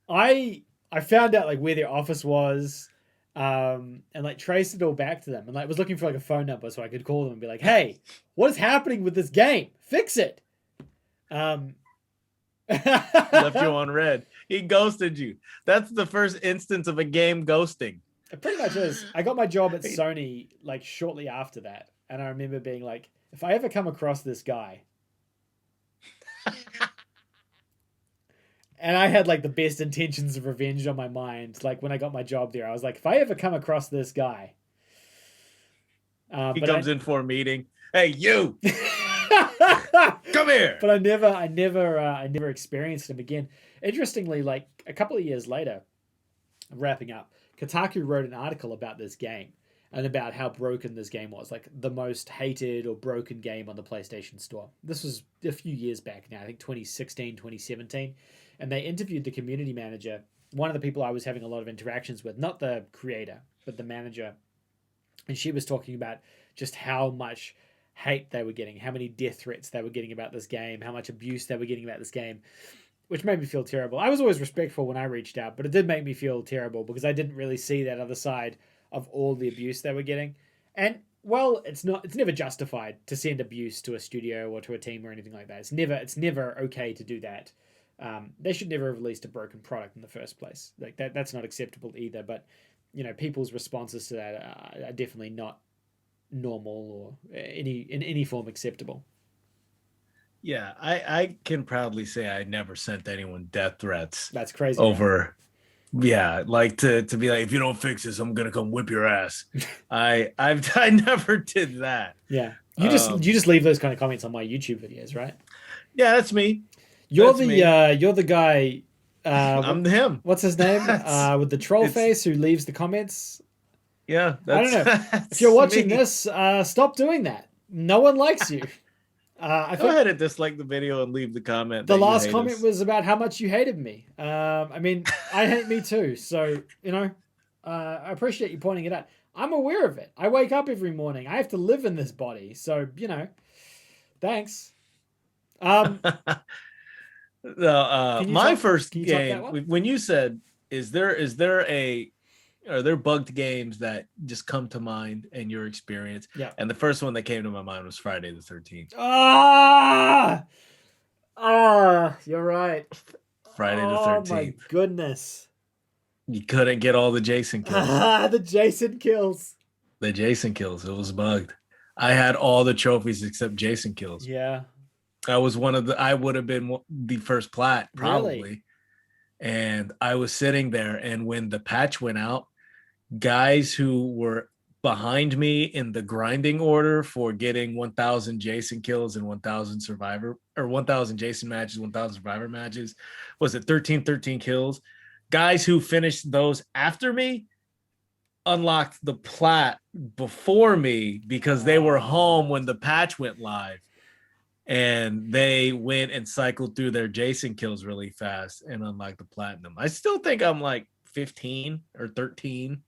I found out like where their office was, and like traced it all back to them, and like was looking for like a phone number so I could call them and be like, "Hey, what is happening with this game? Fix it." Left you on red. He ghosted you. That's the first instance of a game ghosting. It pretty much is. I got my job at Sony like shortly after that, and I remember being like, if I ever come across this guy, and I had like the best intentions of revenge on my mind. Like when I got my job there, I was like, if I ever come across this guy, he comes in for a meeting. Hey, you, come here. But I never experienced him again. Interestingly, like a couple of years later, wrapping up, Kotaku wrote an article about this game and about how broken this game was, like the most hated or broken game on the PlayStation Store. This was a few years back now, I think 2016, 2017. And they interviewed the community manager, one of the people I was having a lot of interactions with, not the creator, but the manager. And she was talking about just how much hate they were getting, how many death threats they were getting about this game, how much abuse they were getting about this game, which made me feel terrible. I was always respectful when I reached out, but it did make me feel terrible because I didn't really see that other side of all the abuse they were getting. And well, it's never justified to send abuse to a studio or to a team or anything like that. It's never okay to do that. They should never have released a broken product in the first place. Like that's not acceptable either. But you know, people's responses to that are definitely not normal or in any form acceptable. Yeah, I can proudly say I never sent anyone death threats. That's crazy. Over, right? Yeah, like to be like, if you don't fix this, I'm gonna come whip your ass. I never did that. Yeah, you just leave those kind of comments on my YouTube videos, right? Yeah, that's me. You're the guy. I'm him. What's his name? With the troll face who leaves the comments. Yeah, I don't know. If you're watching this, stop doing that. No one likes you. Go ahead and dislike the video and leave the comment. The last comment was about how much you hated me. I mean, I hate me too. So, you know, I appreciate you pointing it out. I'm aware of it. I wake up every morning. I have to live in this body. So, you know, thanks. My first game, when you said, are there bugged games that just come to mind in your experience? Yeah. And the first one that came to my mind was Friday the 13th. You're right. Friday the 13th. Oh my goodness. You couldn't get all the Jason kills. The Jason kills. The Jason kills. It was bugged. I had all the trophies except Jason kills. Yeah. I would have been the first plat probably. Really? And I was sitting there, and when the patch went out, guys who were behind me in the grinding order for getting 1,000 Jason kills and 1,000 survivor or 1,000 Jason matches, 1,000 survivor matches, was it 13 kills? Guys who finished those after me unlocked the plat before me because they were home when the patch went live. And they went and cycled through their Jason kills really fast and unlocked the platinum. I still think I'm like 15 or 13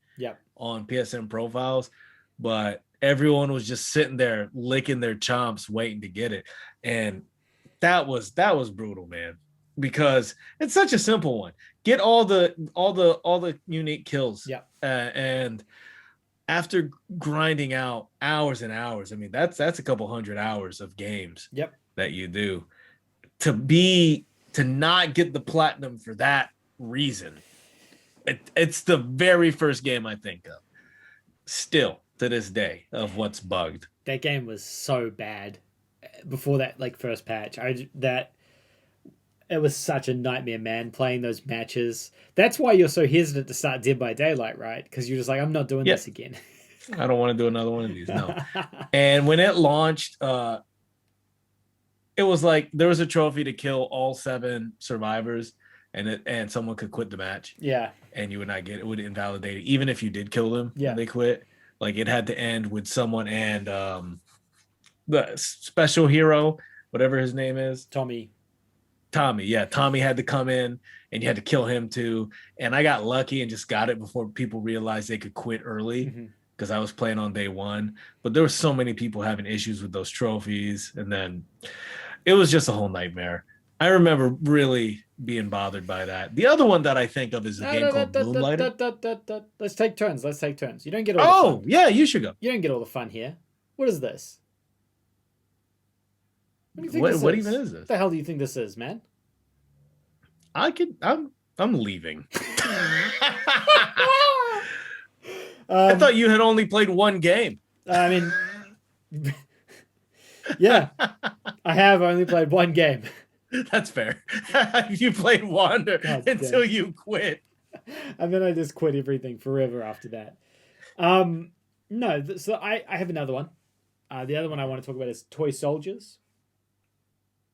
on PSN profiles, but everyone was just sitting there licking their chomps waiting to get it. And that was brutal, man, because it's such a simple one. Get all the unique kills. Yeah. And after grinding out hours and hours, I mean, that's a couple hundred hours of games that you do to not get the platinum for that reason. It's the very first game I think of still to this day of what's bugged. That game was so bad before that like first patch. It was such a nightmare, man, playing those matches. That's why you're so hesitant to start Dead by Daylight, right? Because you're just like, I'm not doing this again. I don't want to do another one of these. No. And when it launched, it was like there was a trophy to kill all 7 survivors, and someone could quit the match. Yeah. And you would not get it, would invalidate it, even if you did kill them. Yeah. And they quit. Like it had to end with someone and the special hero, whatever his name is. Tommy. Yeah. Tommy had to come in and you had to kill him too. And I got lucky and just got it before people realized they could quit early because I was playing on day 1. But there were so many people having issues with those trophies. And then it was just a whole nightmare. I remember really being bothered by that. The other one that I think of is a game called Moonlighter. Let's take turns. You don't get all the fun. Yeah, you should go. You don't get all the fun here. What is this? What even is this? What the hell do you think this is, man? I'm leaving. I thought you had only played one game. I mean, yeah, I have only played one game. That's fair. You played one until you quit. And then I just quit everything forever after that. No, so I have another one. The other one I want to talk about is Toy Soldiers.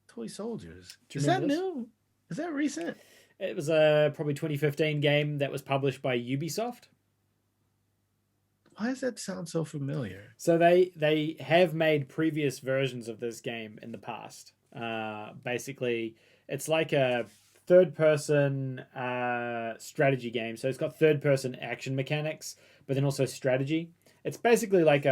Toy Soldiers. Is that new? Is that recent? It was a probably 2015 game that was published by Ubisoft. Why does that sound so familiar? So they have made previous versions of this game in the past. Basically, it's like a third-person strategy game. So it's got third-person action mechanics, but then also strategy. It's basically like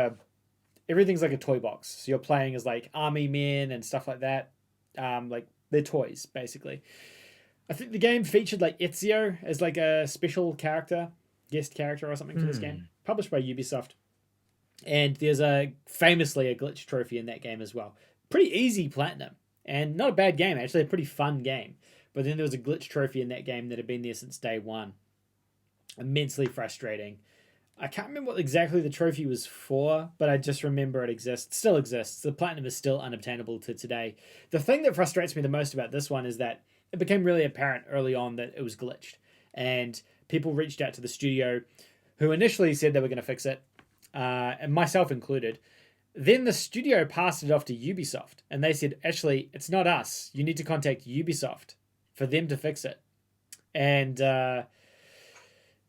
everything's like a toy box. So you're playing as like army men and stuff like that. Like they're toys, basically. I think the game featured like Ezio as like a special character, guest character or something for this game. Published by Ubisoft. And there's famously a glitch trophy in that game as well. Pretty easy platinum. And not a bad game, actually. A pretty fun game. But then there was a glitch trophy in that game that had been there since day 1. Immensely frustrating. I can't remember what exactly the trophy was for, but I just remember it exists. Still exists. The platinum is still unobtainable to today. The thing that frustrates me the most about this one is that it became really apparent early on that it was glitched. And people reached out to the studio, who initially said they were going to fix it, and myself included. Then the studio passed it off to Ubisoft, and they said, actually, it's not us. You need to contact Ubisoft for them to fix it. And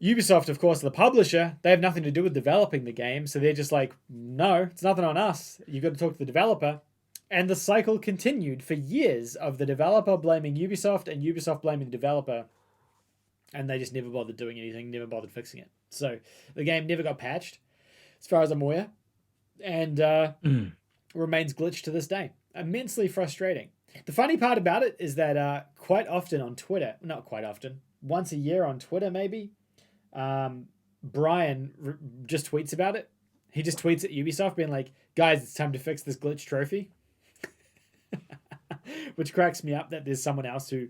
Ubisoft, of course, the publisher, they have nothing to do with developing the game, so they're just like, no, it's nothing on us. You've got to talk to the developer. And the cycle continued for years of the developer blaming Ubisoft and Ubisoft blaming the developer. And they just never bothered doing anything, never bothered fixing it. So the game never got patched, as far as I'm aware. And remains glitched to this day. Immensely frustrating. The funny part about it is that quite often on Twitter, not quite often, once a year on Twitter maybe, Brian just tweets about it. He just tweets at Ubisoft being like, guys, it's time to fix this glitch trophy. Which cracks me up that there's someone else who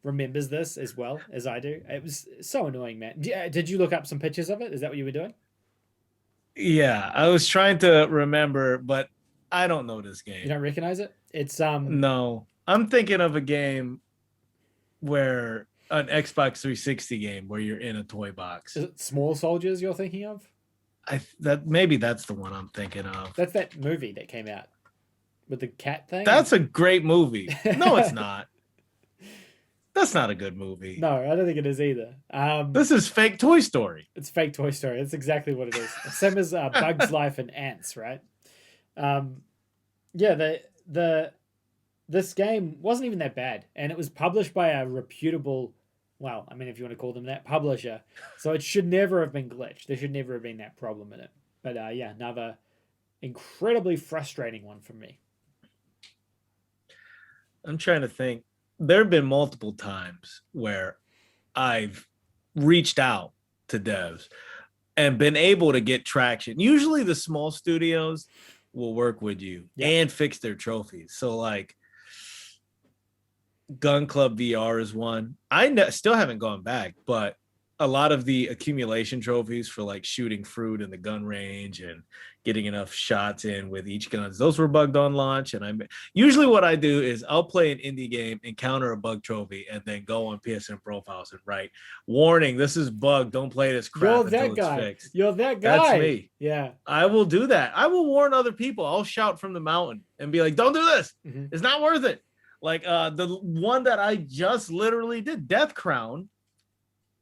remembers this as well as I do. It was so annoying, man. Did you look up some pictures of it? Is that what you were doing? Yeah, I was trying to remember, but I don't know this game. You don't recognize it? It's No. I'm thinking of a game where an Xbox 360 game where you're in a toy box. Is it Small Soldiers you're thinking of? Maybe that's the one I'm thinking of. That's that movie that came out with the cat thing. That's a great movie. No, it's not. That's not a good movie. No, I don't think it is either. This is fake Toy Story. It's fake Toy Story. That's exactly what it is. Same as Bug's Life and Ants, right? Yeah, this game wasn't even that bad, and it was published by a reputable, well, I mean, if you want to call them that, publisher. So it should never have been glitched. There should never have been that problem in it. But yeah, another incredibly frustrating one for me. I'm trying to think. There have been multiple times where I've reached out to devs and been able to get traction. Usually the small studios will work with you and fix their trophies. So like Gun Club VR is one. I still haven't gone back, but a lot of the accumulation trophies for like shooting fruit in the gun range and getting enough shots in with each gun, those were bugged on launch. And usually what I do is I'll play an indie game, encounter a bug trophy, and then go on PSN profiles and write, warning, this is bugged, don't play this crap until it's fixed. You're that guy. That's me. Yeah, I will do that. I will warn other people. I'll shout from the mountain and be like, don't do this. It's not worth it. Like the one that I just literally did, Death Crown.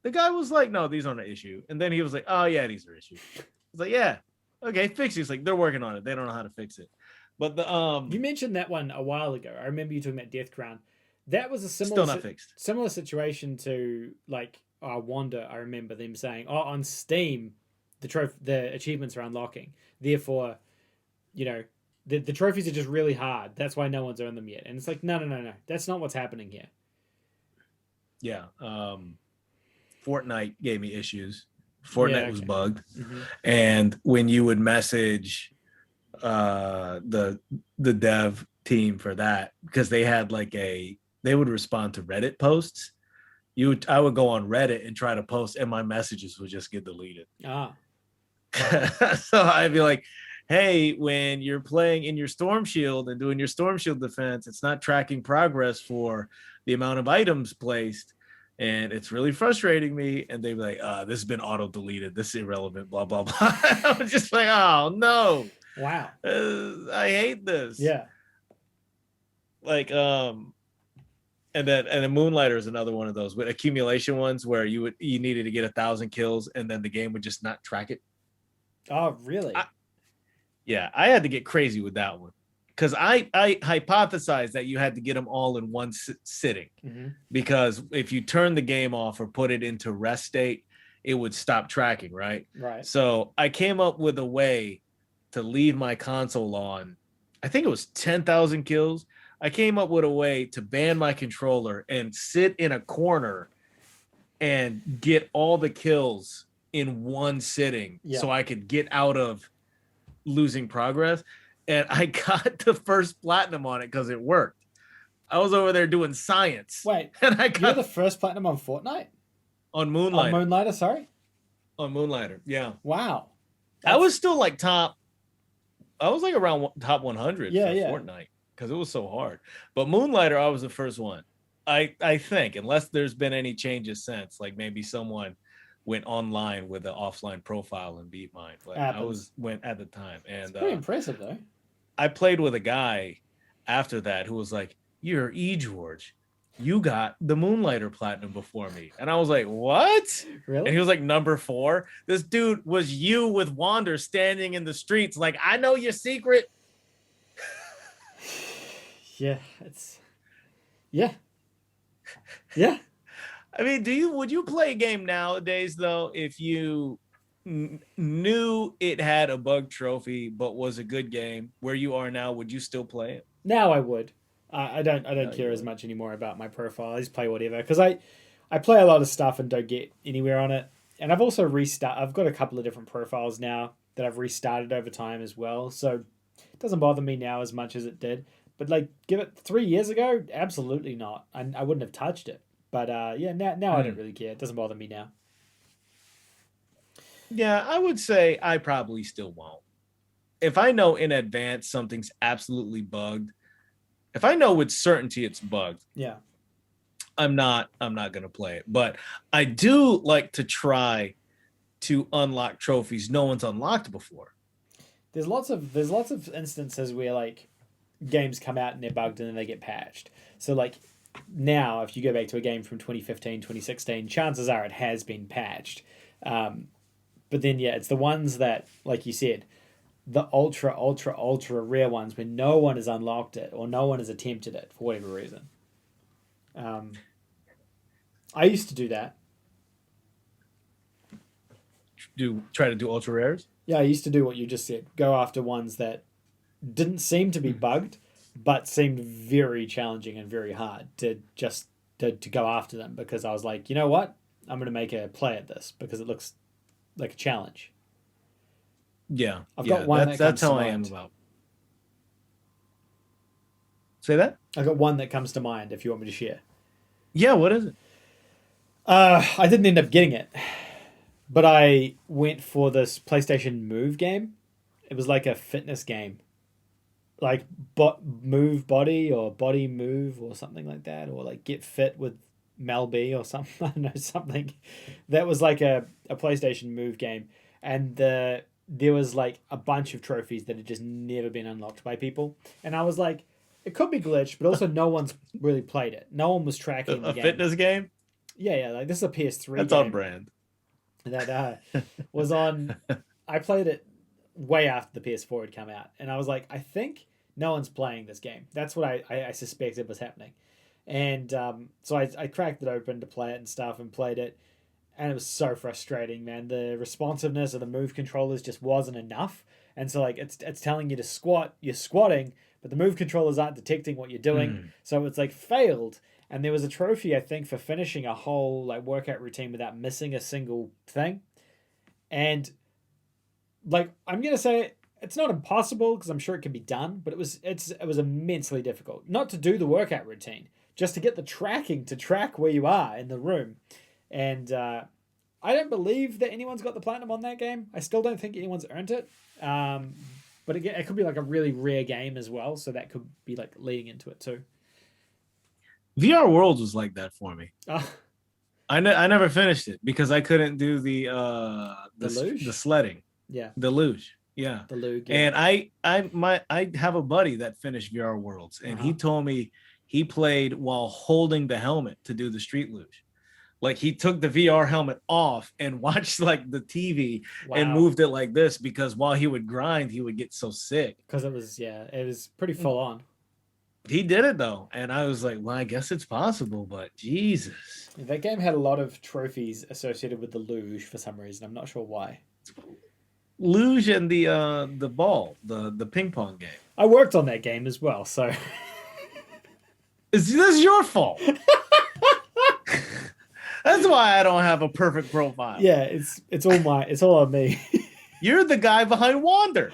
The guy was like, no, these aren't an issue. And then he was like, oh, yeah, these are issues. I was like, yeah, okay, fix it. He's like, they're working on it. They don't know how to fix it. But the you mentioned that one a while ago. I remember you talking about Death Crown. That was a still not fixed. Similar situation to like Wanda. I remember them saying, oh, on Steam, the achievements are unlocking. Therefore, you know, the trophies are just really hard. That's why no one's earned them yet. And it's like, no. That's not what's happening here. Yeah. Fortnite gave me issues. Fortnite was bugged. And when you would message the dev team for that, because they had like they would respond to Reddit posts. I would go on Reddit and try to post, and my messages would just get deleted. So I'd be like, hey, when you're playing in your Storm Shield and doing your Storm Shield defense, it's not tracking progress for the amount of items placed. And it's really frustrating me. And they'd be like, this has been auto-deleted. This is irrelevant, blah, blah, blah. I was just like, oh, no. Wow. I hate this. Yeah. Like, and then Moonlighter is another one of those with accumulation ones where you needed to get 1,000 kills and then the game would just not track it. Oh, really? I had to get crazy with that one. Because I hypothesized that you had to get them all in one sitting. Because if you turn the game off or put it into rest state, it would stop tracking, right? Right. So I came up with a way to leave my console on, I think it was 10,000 kills. I came up with a way to ban my controller and sit in a corner and get all the kills in one sitting so I could get out of losing progress. And I got the first platinum on it because it worked. I was over there doing science. Wait, and you're the first platinum on Fortnite? On Moonlighter. On Moonlighter, sorry? On Moonlighter, yeah. Wow. I was still like top. I was like around top 100 for Fortnite because it was so hard. But Moonlighter, I was the first one. I think, unless there's been any changes since, like maybe someone went online with an offline profile and beat mine. But I went at the time. And it's pretty impressive though. I played with a guy after that who was like, you're George. You got the Moonlighter platinum before me. And I was like, what? Really? And he was like, number 4. This dude was you with Wander standing in the streets. Like, I know your secret. Yeah. Yeah. I mean, would you play a game nowadays though, if you knew it had a bug trophy but was a good game where you are now? Would you still play it? Now I would. I don't care as much anymore about my profile. I just play whatever because I play a lot of stuff and don't get anywhere on it. And I've also I've got a couple of different profiles now that I've restarted over time as well. So it doesn't bother me now as much as it did. But like, give it 3 years ago, absolutely not. I wouldn't have touched it. But now I don't really care. It doesn't bother me now. Yeah, I would say I probably still won't. If I know in advance something's absolutely bugged, if I know with certainty it's bugged, I'm not gonna play it. But I do like to try to unlock trophies no one's unlocked before. There's lots of instances where like games come out and they're bugged and then they get patched. So like now, if you go back to a game from 2015, 2016, chances are it has been patched. But then, it's the ones that, like you said, the ultra rare ones where no one has unlocked it or no one has attempted it for whatever reason. I used to do that. Try to do ultra rares? Yeah, I used to do what you just said. Go after ones that didn't seem to be bugged, but seemed very challenging and very hard to go after them because I was like, you know what? I'm going to make a play at this because it looks like a challenge. Yeah. I've got one that's how I am about. Say that? I've got one that comes to mind if you want me to share. Yeah, what is it? I didn't end up getting it, but I went for this PlayStation Move game. It was like a fitness game, like move body or body move or something like that, or like get fit with Mel B or something. I don't know, something that was like a PlayStation Move game, and there was like a bunch of trophies that had just never been unlocked by people, and I was like, it could be glitched, but also no one's really played it. No one was tracking the A game. fitness game? Yeah, like this is a PS3 That's game on brand. that was on. I played it way after the PS4 had come out, and I was like, I think no one's playing this game. That's what I suspected was happening, and so I cracked it open to play it and stuff, and played it, and it was so frustrating, man. The responsiveness of the move controllers just wasn't enough, and so like it's telling you to squat, you're squatting, but the move controllers aren't detecting what you're doing, so it's like failed. And there was a trophy, I think, for finishing a whole like workout routine without missing a single thing. And like I'm gonna say it's not impossible because I'm sure it can be done, but it was immensely difficult. Not to do the workout routine, just to get the tracking to track where you are in the room. And I don't believe that anyone's got the platinum on that game. I still don't think anyone's earned it. But again, it could be like a really rare game as well, so that could be like leading into it too. VR Worlds was like that for me. Oh, I never finished it because I couldn't do the luge? the sledding. Yeah. The luge. Yeah. The luge. Yeah. And I have a buddy that finished VR Worlds, and he told me he played while holding the helmet to do the street luge. Like he took the VR helmet off and watched like the TV and moved it like this because while he would grind, he would get so sick. Because it was pretty full on. He did it though, and I was like, well, I guess it's possible, but Jesus. That game had a lot of trophies associated with the luge for some reason. I'm not sure why. Luge and the ball, the ping pong game. I worked on that game as well, so is this your fault? That's why I don't have a perfect profile. Yeah, it's all on me. You're the guy behind Wander.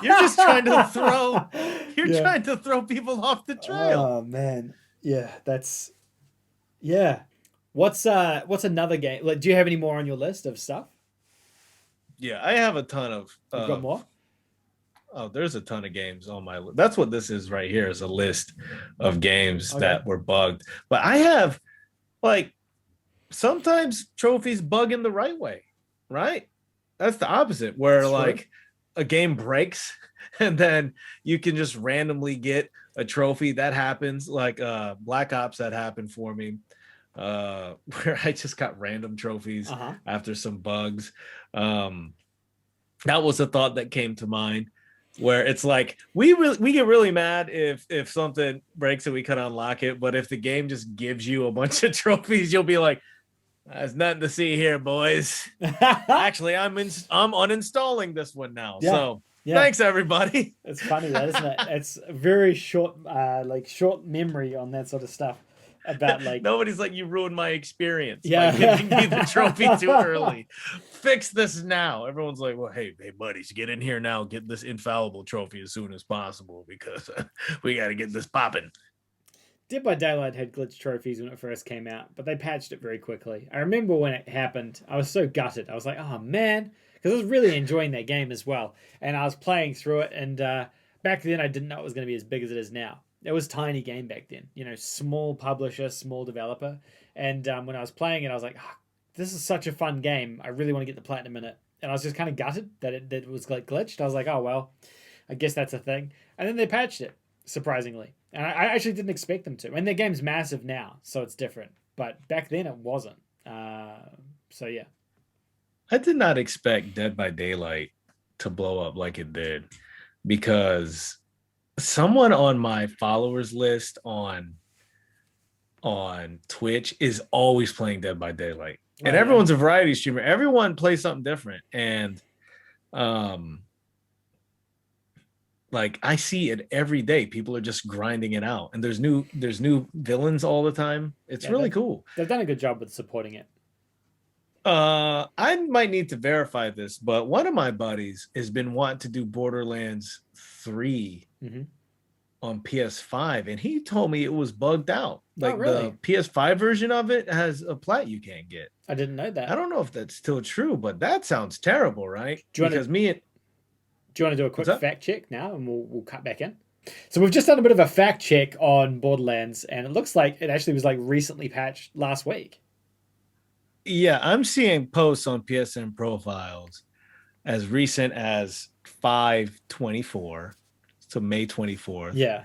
You're just trying to throw people off the trail. Oh man. Yeah, What's another game? Like, do you have any more on your list of stuff? Yeah, I have a ton of You've got more? Oh, there's a ton of games on my list. That's what this is right here, is a list of games that were bugged. But I have like sometimes trophies bug in the right way, right? That's the opposite, where like a game breaks and then you can just randomly get a trophy. That happens. Like Black Ops, that happened for me. Where I just got random trophies after some bugs. That was a thought that came to mind, where it's like we get really mad if something breaks and we can unlock it, but if the game just gives you a bunch of trophies, you'll be like, there's nothing to see here, boys. Actually, I'm uninstalling this one now. Yeah. So thanks, everybody. It's funny, that isn't it? It's very short, short memory on that sort of stuff. About like nobody's like, you ruined my experience by giving me the trophy too early. Fix this now. Everyone's like, well, hey buddies, get in here now. Get this infallible trophy as soon as possible because we got to get this popping. Dead by Daylight had glitch trophies when it first came out, but they patched it very quickly. I remember when it happened, I was so gutted. I was like, oh man, because I was really enjoying that game as well. And I was playing through it, and back then I didn't know it was going to be as big as it is now. It was a tiny game back then, small publisher, small developer. And when I was playing it, I was like, this is such a fun game. I really want to get the platinum in it. And I was just kind of gutted that it was like glitched. I was like, oh, well, I guess that's a thing. And then they patched it, surprisingly. And I actually didn't expect them to. And their game's massive now, so it's different. But back then it wasn't. So, yeah. I did not expect Dead by Daylight to blow up like it did, because someone on my followers list on Twitch is always playing Dead by Daylight. And everyone's a variety streamer. Everyone plays something different. And like I see it every day. People are just grinding it out. And there's new villains all the time. It's really cool. They've done a good job with supporting it. I might need to verify this, but one of my buddies has been wanting to do Borderlands 3 on PS5, and he told me it was bugged out. Like really? the PS5 version of it has a plat you can't get. I didn't know that. I don't know if that's still true, but that sounds terrible, right? Do you want to do a quick fact check now, and we'll cut back in? So we've just done a bit of a fact check on Borderlands, and it looks like it actually was like recently patched last week. Yeah, I'm seeing posts on PSN profiles as recent as 5/24, so May 24th. Yeah.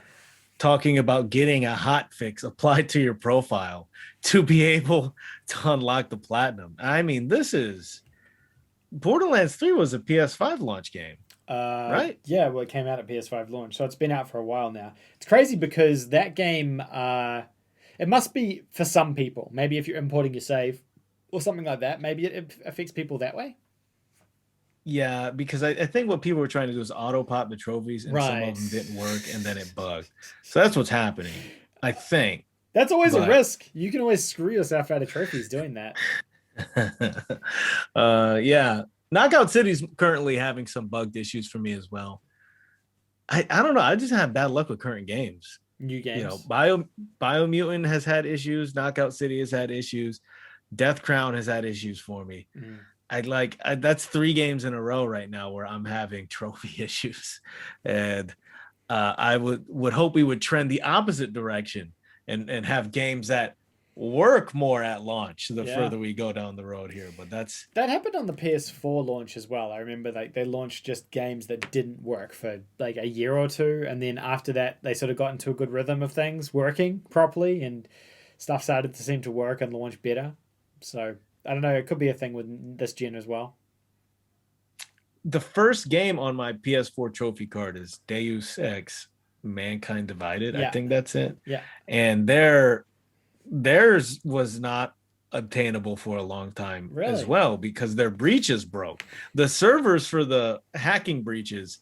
Talking about getting a hot fix applied to your profile to be able to unlock the platinum. I mean, Borderlands 3 was a PS5 launch game. Right? Yeah, well, it came out at PS5 launch, so it's been out for a while now. It's crazy because that game, it must be for some people. Maybe if you're importing your save or something like that, maybe it affects people that way. Yeah, because I think what people were trying to do is auto pop the trophies, and some of them didn't work, and then it bugged. So that's what's happening, I think. That's always a risk. You can always screw yourself out of trophies doing that. Yeah. Knockout City's currently having some bugged issues for me as well. I don't know. I just have bad luck with current games. New games. You know, Biomutant has had issues. Knockout City has had issues. Death Crown has had issues for me. That's 3 games in a row right now where I'm having trophy issues, and I would hope we would trend the opposite direction and have games that work more at launch the further we go down the road here. But that happened on the PS4 launch as well. I remember they launched just games that didn't work for like a year or two, and then after that they sort of got into a good rhythm of things working properly, and stuff started to seem to work and launch better. So I don't know, it could be a thing with this gen as well. The first game on my PS4 trophy card is Deus Ex Mankind Divided. I think that's it. Yeah. And theirs was not obtainable for a long time as well, because their breaches broke. The servers for the hacking breaches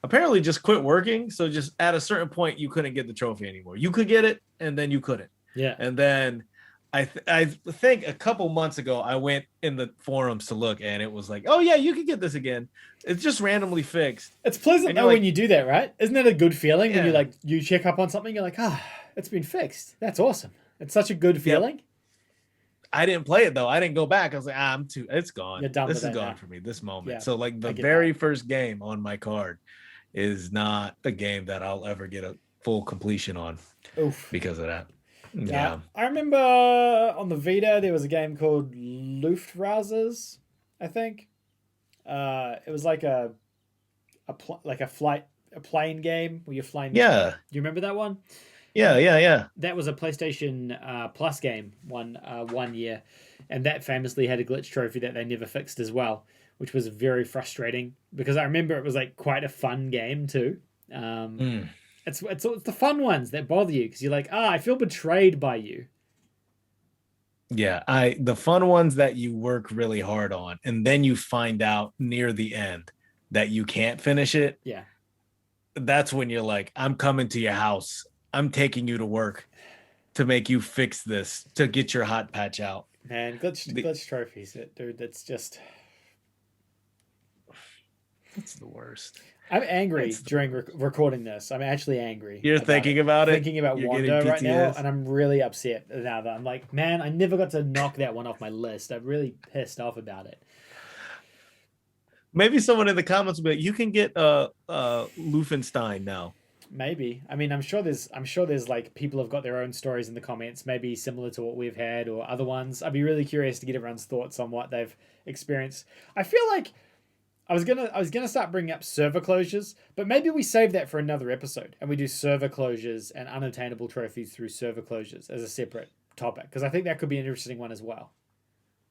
apparently just quit working. So just at a certain point, you couldn't get the trophy anymore. You could get it, and then you couldn't. Yeah. And then I think a couple months ago, I went in the forums to look, and it was like, oh yeah, you can get this again. It's just randomly fixed. It's pleasant though when you do that, right? Isn't that a good feeling when you check up on something, you're like, it's been fixed. That's awesome. It's such a good feeling. Yep. I didn't play it though. I didn't go back. I was like, it's gone. You're done this with is gone now. for me, this moment. Yeah, so like the very first game on my card is not a game that I'll ever get a full completion on. Oof. Because of that. Yeah. I remember on the Vita there was a game called Luftrausers, I think. It was like a plane game where you're flying. Yeah. Do you remember that one? Yeah. That was a PlayStation Plus game one year, and that famously had a glitch trophy that they never fixed as well, which was very frustrating because I remember it was like quite a fun game too. It's the fun ones that bother you because you're like, I feel betrayed by you. Yeah, the fun ones that you work really hard on, and then you find out near the end that you can't finish it. Yeah, that's when you're like, I'm coming to your house. I'm taking you to work to make you fix this, to get your hot patch out. Man, glitch trophies, dude. That's the worst. I'm angry during recording this. I'm actually angry. You're thinking about it? Thinking about Wanda right now, and I'm really upset now that I'm like, man, I never got to knock that one off my list. I'm really pissed off about it. Maybe someone in the comments will be like, you can get Lufenstein now. Maybe. I mean, I'm sure there's like people have got their own stories in the comments, maybe similar to what we've had or other ones. I'd be really curious to get everyone's thoughts on what they've experienced. I feel like I was gonna start bringing up server closures, but maybe we save that for another episode and we do server closures and unobtainable trophies through server closures as a separate topic, because I think that could be an interesting one as well.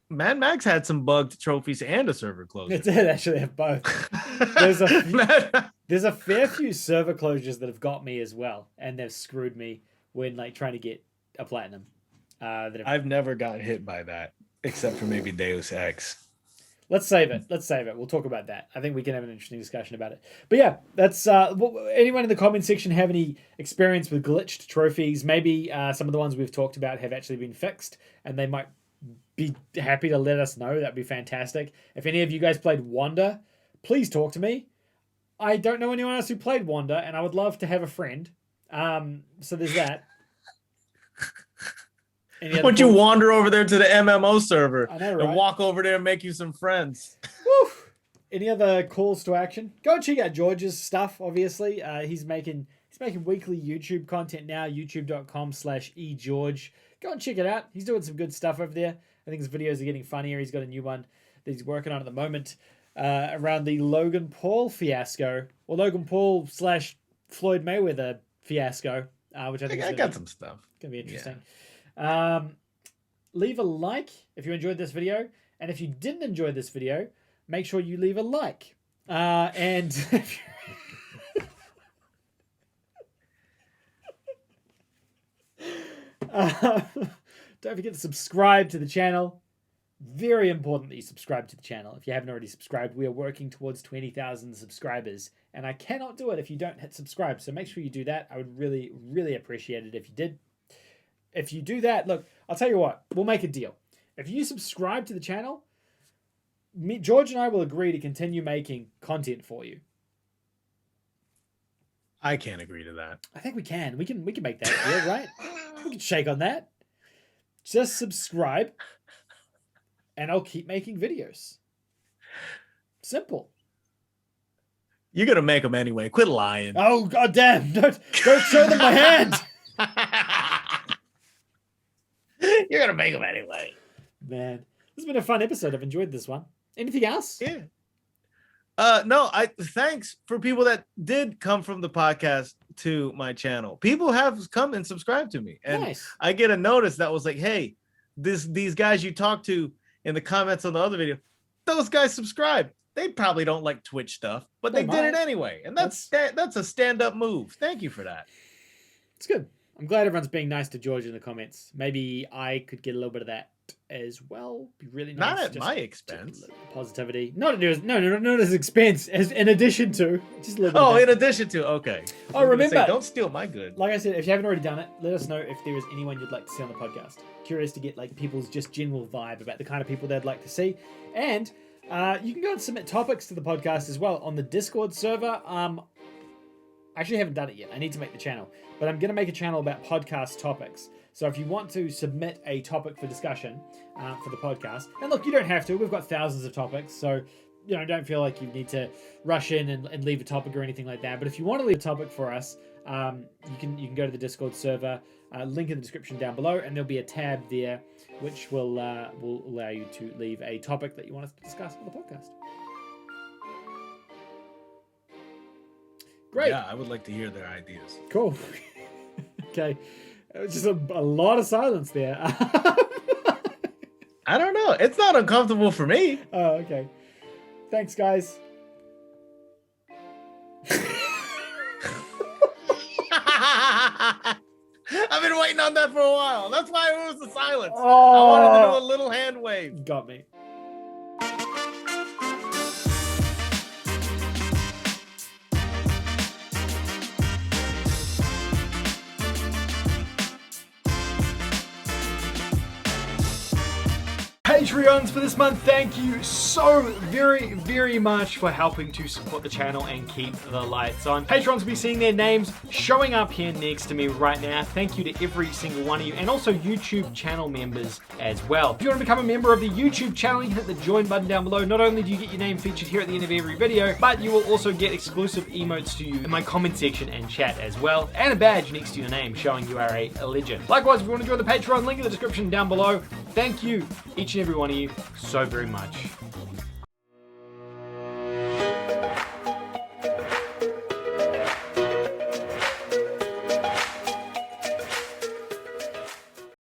Mad Max had some bugged trophies and a server closure. It did actually have both. There's a fair few server closures that have got me as well, and they've screwed me when like trying to get a platinum. I've never got hit by that, except for maybe Deus Ex. Let's save it. We'll talk about that. I think we can have an interesting discussion about it. But yeah, that's anyone in the comment section have any experience with glitched trophies? Maybe some of the ones we've talked about have actually been fixed, and they might be happy to let us know. That'd be fantastic. If any of you guys played Wanda, please talk to me. I don't know anyone else who played Wanda, and I would love to have a friend So there's that. Would you wander over there to the MMO server I know, right? and walk over there and make you some friends? Woo! Any other calls to action? Go and check out George's stuff, obviously. He's making weekly YouTube content now, youtube.com/egeorge. Go and check it out. He's doing some good stuff over there. I think his videos are getting funnier. He's got a new one that he's working on at the moment around the Logan Paul fiasco, or Logan Paul / Floyd Mayweather fiasco, which I think I got some stuff. Gonna be interesting. Yeah. Leave a like if you enjoyed this video, and if you didn't enjoy this video, make sure you leave a like. And don't forget to subscribe to the channel. Very important that you subscribe to the channel. If you haven't already subscribed, we are working towards 20,000 subscribers, and I cannot do it if you don't hit subscribe. So make sure you do that. I would really, really appreciate it if you did. If you do that, look, I'll tell you what, we'll make a deal. If you subscribe to the channel, George and I will agree to continue making content for you. I can't agree to that. I think we can. We can make that deal, right? We can shake on that. Just subscribe, and I'll keep making videos. Simple. You're gonna make them anyway. Quit lying. Oh goddamn! Don't show them my hand. You're gonna make them anyway. Man, this has been a fun episode. I've enjoyed this one. Anything else? Yeah. No, thanks for people that did come from the podcast to my channel. People have come and subscribed to me. And nice. I get a notice that was like, hey, these guys you talked to in the comments on the other video, those guys subscribed. They probably don't like Twitch stuff, but they did it anyway. And that's a stand-up move. Thank you for that. It's good. I'm glad everyone's being nice to George in the comments. Maybe I could get a little bit of that as well. Be really nice. Not at my expense. Positivity. Not at his expense. As in addition to. Just a little bit. In addition to. Okay. Oh, remember. Don't steal my good. Like I said, if you haven't already done it, let us know if there is anyone you'd like to see on the podcast. Curious to get like people's just general vibe about the kind of people they'd like to see. And you can go and submit topics to the podcast as well on the Discord server. I actually haven't done it yet. I need to make the channel. But I'm going to make a channel about podcast topics. So if you want to submit a topic for discussion for the podcast, and look, you don't have to. We've got thousands of topics. So, don't feel like you need to rush in and leave a topic or anything like that. But if you want to leave a topic for us, you can go to the Discord server, link in the description down below, and there'll be a tab there which will allow you to leave a topic that you want us to discuss on the podcast. Great. Yeah, I would like to hear their ideas. Cool. Okay. It was just a lot of silence there. I don't know. It's not uncomfortable for me. Oh, okay. Thanks, guys. I've been waiting on that for a while. That's why it was the silence. Oh, I wanted to do a little hand wave. Got me. Patreons for this month, thank you so very, very much for helping to support the channel and keep the lights on. Patrons will be seeing their names showing up here next to me right now. Thank you to every single one of you, and also YouTube channel members as well. If you want to become a member of the YouTube channel, you can hit the join button down below. Not only do you get your name featured here at the end of every video, but you will also get exclusive emotes to you in my comment section and chat as well, and a badge next to your name showing you are a legend. Likewise, if you want to join the Patreon, link in the description down below. Thank you, each and every one of you, so very much.